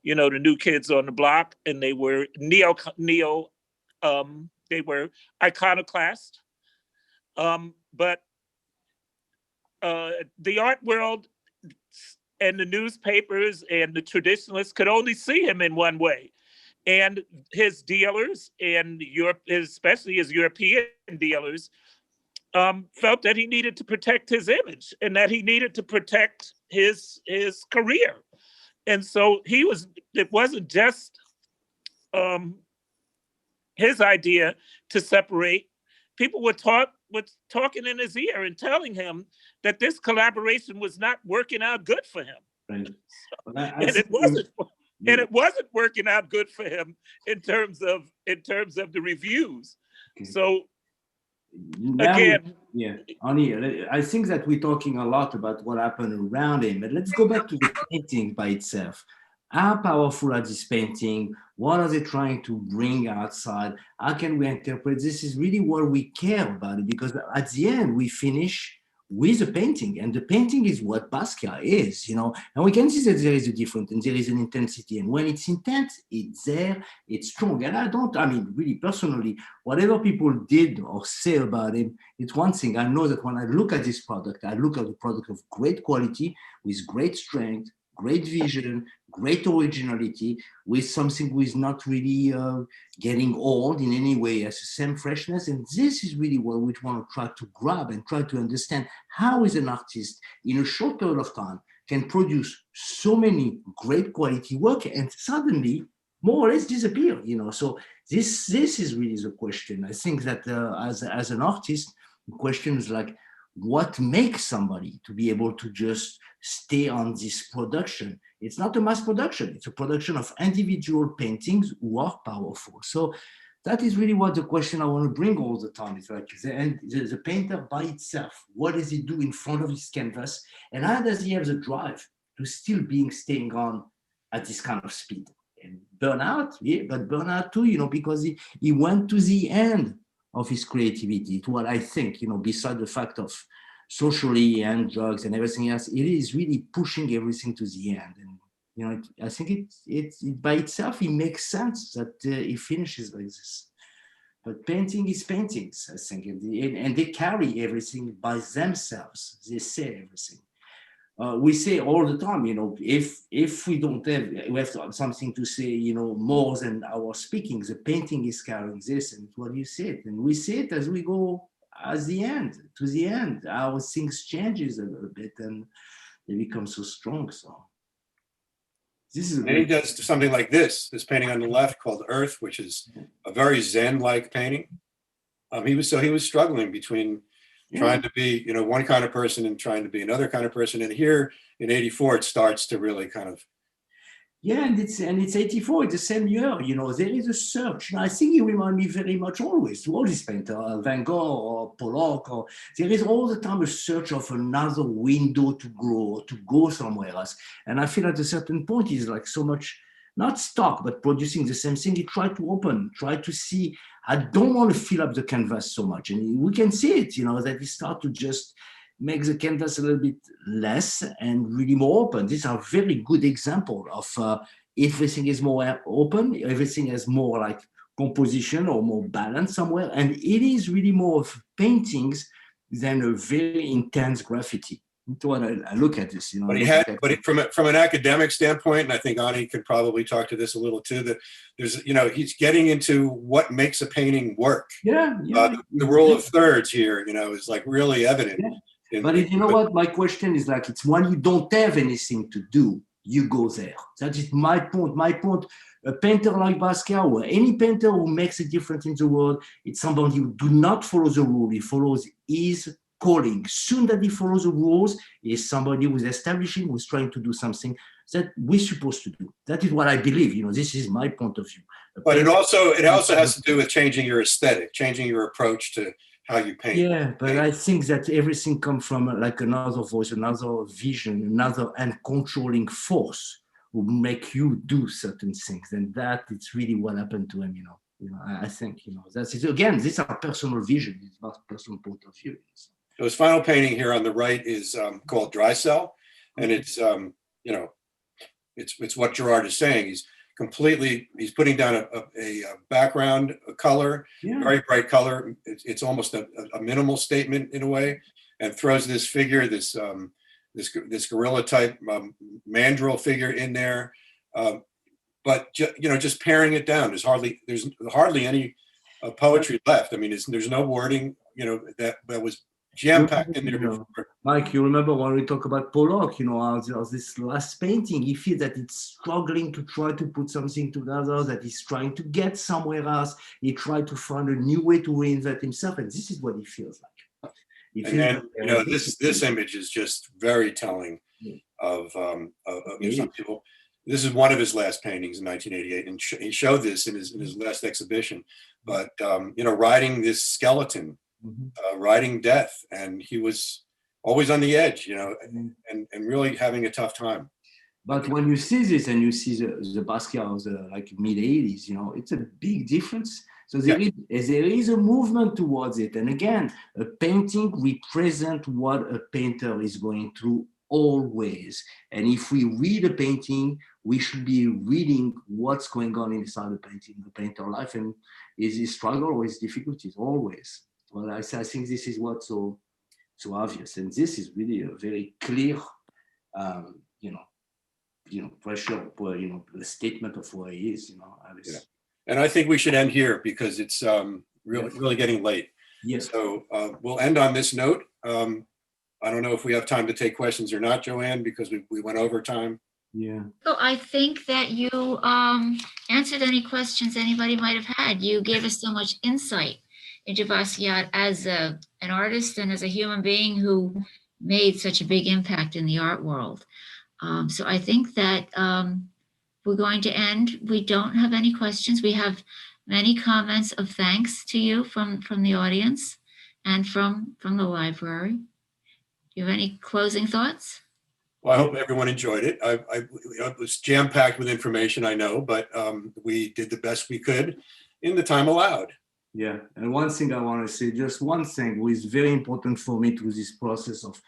the new kids on the block, and they were they were iconoclast. But the art world and the newspapers and the traditionalists could only see him in one way. And his dealers, and especially his European dealers, felt that he needed to protect his image and that he needed to protect his career. And so it wasn't just his idea to separate. People were talking in his ear and telling him that this collaboration was not working out good for him. Right. It wasn't working out good for him in terms of the reviews. Okay. So now, again, Onnie, I think that we're talking a lot about what happened around him, but let's go back to the painting by itself. How powerful are these paintings? What are they trying to bring outside? How can we interpret? This is really what we care about it, because at the end we finish with a painting, and the painting is what Basquiat is, and we can see that there is a difference and there is an intensity, and when it's intense, it's there, it's strong. And really personally, whatever people did or say about him, it's one thing. I know that when I look at this product, I look at a product of great quality with great strength, great vision, great originality, with something who is not really getting old in any way, has the same freshness. And this is really what we want to try to grab and try to understand how is an artist in a short period of time can produce so many great quality work and suddenly more or less disappear, you know. So this is really the question. I think that as an artist, the question is like, what makes somebody to be able to just stay on this production? It's not a mass production, it's a production of individual paintings who are powerful. So that is really what the question I want to bring all the time. It's like the painter by itself, what does he do in front of his canvas? And how does he have the drive to still staying on at this kind of speed? And burnout, yeah, but burnout too, you know, because he went to the end of his creativity. It's what I think, you know, beside the fact of socially and drugs and everything else, it is really pushing everything to the end. And, you know, I think it by itself, it makes sense that it finishes like this. But painting is paintings, I think, and they carry everything by themselves. They say everything. We say all the time, you know, if we don't have, we have to have something to say, you know, more than our speaking. The painting is carrying this, and what you said, and we say it as we go to the end. Our things changes a little bit, and they become so strong. So this is. And he does something like this painting on the left called Earth, which is a very Zen-like painting. He was struggling between trying to be, you know, one kind of person and trying to be another kind of person. And here in '84, it starts to really kind of. Yeah, and it's '84, it's the same year, you know, there is a search. And I think you remind me very much always to all these painters, Van Gogh or Pollock, or there is all the time a search of another window to grow, to go somewhere else. And I feel at a certain point, he's like so much, not stuck, but producing the same thing. He tried to open, try to see, I don't want to fill up the canvas so much. And we can see it, you know, that he start to just make the canvas a little bit less and really more open. These are very good example of everything is more open, everything has more like composition or more balance somewhere. And it is really more of paintings than a very intense graffiti. That's what I look at this, you know. But from an academic standpoint, and I think Onnie could probably talk to this a little too, that there's, you know, he's getting into what makes a painting work. Yeah. The rule of thirds here, you know, is like really evident. Yeah. But you know what? My question is like, it's when you don't have anything to do, you go there. That is my point. My point, a painter like Basquiat or any painter who makes a difference in the world, it's somebody who do not follow the rule. He follows his calling. Soon that he follows the rules, is somebody who's establishing, who's trying to do something that we're supposed to do. That is what I believe. You know, this is my point of view. But it also has to do with changing your aesthetic, changing your approach to how you paint. Yeah, but I think that everything comes from like another voice, another vision, another uncontrolling force who make you do certain things. And that it's really what happened to him, you know. I think, you know, that's it. Again, these are personal vision, it's not personal point of view. So his final painting here on the right is called Dry Cell. And it's, you know, it's what Gerard is saying. He's putting down a background, a color, very bright color. It's almost a minimal statement in a way, and throws this figure, this gorilla type mandrill figure in there. But you know, just paring it down. There's hardly any poetry left. I mean, there's no wording, you know, that was jam-packed in there before. Mike, you remember when we talk about Pollock, you know, this last painting, he feels that it's struggling to try to put something together, that he's trying to get somewhere else. He tried to find a new way to reinvent himself, and this is what he feels like. You know, this image is just very telling of some people. This is one of his last paintings in 1988, and he showed this in his last exhibition. But you know, riding this skeleton, riding death, and he was always on the edge, you know, and really having a tough time. But when you see this and you see the Basquiat of the like mid 80s, you know, it's a big difference. So there is a movement towards it. And again, a painting represents what a painter is going through always. And if we read a painting, we should be reading what's going on inside the painting, the painter life, and his struggle or his difficulties always. Well, I think this is what's so obvious. And this is really a very clear, you know, pressure, the statement of who he is, Alice. Yeah. And I think we should end here because it's really getting late. Yes. So we'll end on this note. I don't know if we have time to take questions or not, Joanne, because we went over time. Yeah. So I think that you answered any questions anybody might have had. You gave us so much insight into Basquiat as an artist and as a human being who made such a big impact in the art world. So I think that we're going to end. We don't have any questions. We have many comments of thanks to you from the audience and from the library. Do you have any closing thoughts? Well, I hope everyone enjoyed it. It was jam-packed with information, I know, but we did the best we could in the time allowed. Yeah, and one thing I want to say, just one thing, which is very important for me to this process of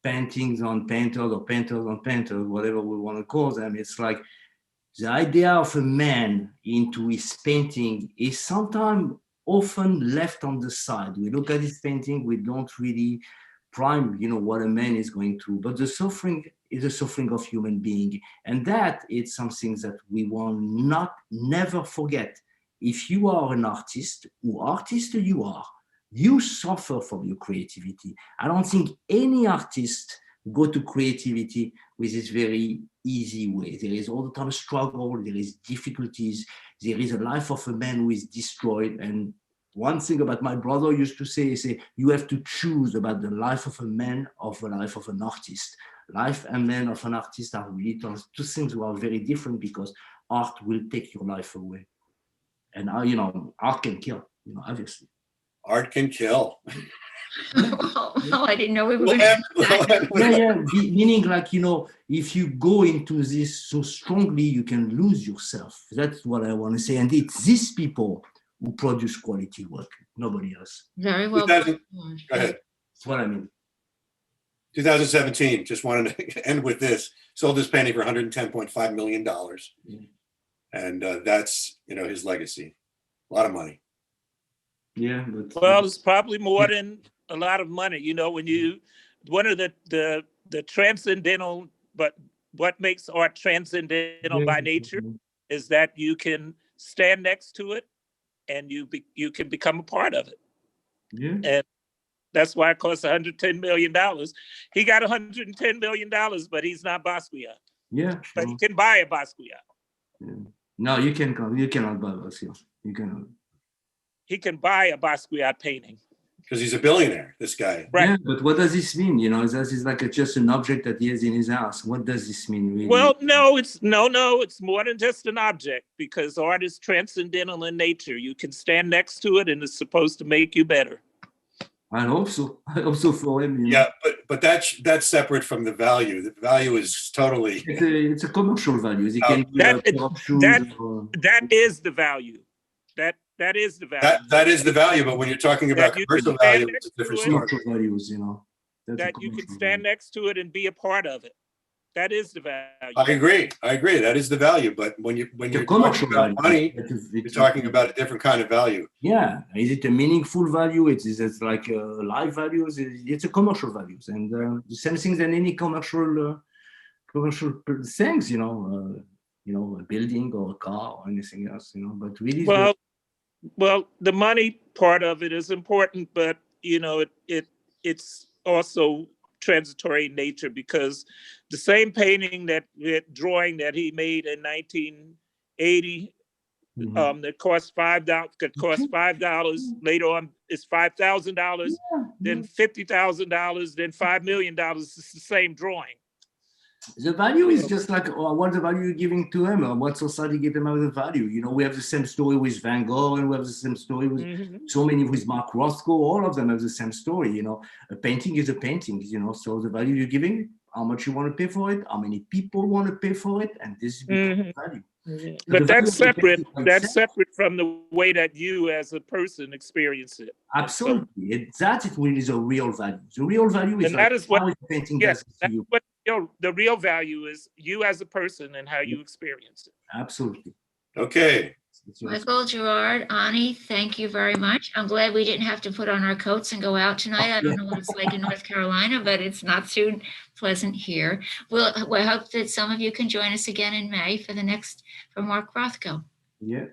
paintings on painters or painters on painters, whatever we want to call them. It's like the idea of a man into his painting is sometimes often left on the side. We look at his painting, we don't really prime, what a man is going through, but the suffering is a suffering of human being. And that is something that we will never forget. If you are an artist, who artist you are, you suffer from your creativity. I don't think any artist go to creativity with this very easy way. There is all the time a struggle, there is difficulties, there is a life of a man who is destroyed. And one thing about my brother used to say, you have to choose about the life of a man or the life of an artist. Life and man of an artist are really two things who are very different because art will take your life away. And art can kill, obviously. Art can kill. Well, I didn't know we were going to Yeah, meaning like, if you go into this so strongly, you can lose yourself. That's what I want to say. And it's these people who produce quality work, nobody else. Very well. Go ahead. That's what I mean. 2017, just wanted to end with this. Sold this painting for $110.5 million. Yeah. And that's, his legacy. A lot of money. Yeah. But, well, it's probably more than a lot of money. When one of the transcendental, but what makes art transcendental by nature is that you can stand next to it and you can become a part of it. Yeah. And that's why it costs $110 million. He got $110 million, but he's not Basquiat. Yeah. But he can buy a Basquiat. Yeah. No, you cannot buy Basquiat. You cannot. He can buy a Basquiat painting. Because he's a billionaire, this guy. Right. Yeah, but what does this mean? This is like just an object that he has in his house. What does this mean, really? Well, no, it's more than just an object because art is transcendental in nature. You can stand next to it and it's supposed to make you better. I hope so. I hope so for him. Yeah, but that's separate from the value. The value is totally. It's a commercial value. That is the value. That is the value. That is the value. But when you're talking about commercial value, it's a different story. Commercial values, that you can stand next to it and be a part of it. That is the value. I agree. That is the value. But when you're talking about money, you're talking about a different kind of value. Yeah. Is it a meaningful value? It's like life values. It's a commercial values. And the same thing than any commercial things, a building or a car or anything else, but really. Well, the money part of it is important, but, it's also transitory in nature because the same painting drawing that he made in 1980 that cost $5 later on is $5,000, then $50,000, then $5 million. It's the same drawing. The value is just like what the value you're giving to him or what society give him as a value. We have the same story with Van Gogh and we have the same story with so many with Mark Rothko. All of them have the same story. A painting is a painting, so the value you're giving, how much you want to pay for it, how many people want to pay for it, and this is the value. But that's separate. That's separate from the way that you as a person experience it. Absolutely. That is really the real value. The real value is how the painting does it to you. The real value is you as a person and how you experience it. Absolutely. Okay. It's yours. Michael, Gerard, Onnie, thank you very much. I'm glad we didn't have to put on our coats and go out tonight. I don't know what it's like in North Carolina, but it's not too pleasant here. We hope that some of you can join us again in May for Mark Rothko. Yeah,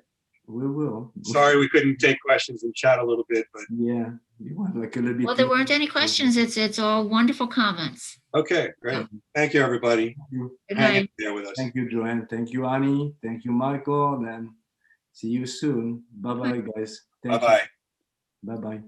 we will. Sorry we couldn't take questions and chat a little bit, but Yeah, you want like a little bit. Well, there weren't any questions. It's all wonderful comments. okay, great. Thank you, everybody. Thank you. Good Hang in night. there with us. Thank you, Joanne. Thank you, Annie. Thank you, Michael. And see you soon. Bye-bye, guys. Thank you. Bye-bye. Bye-bye.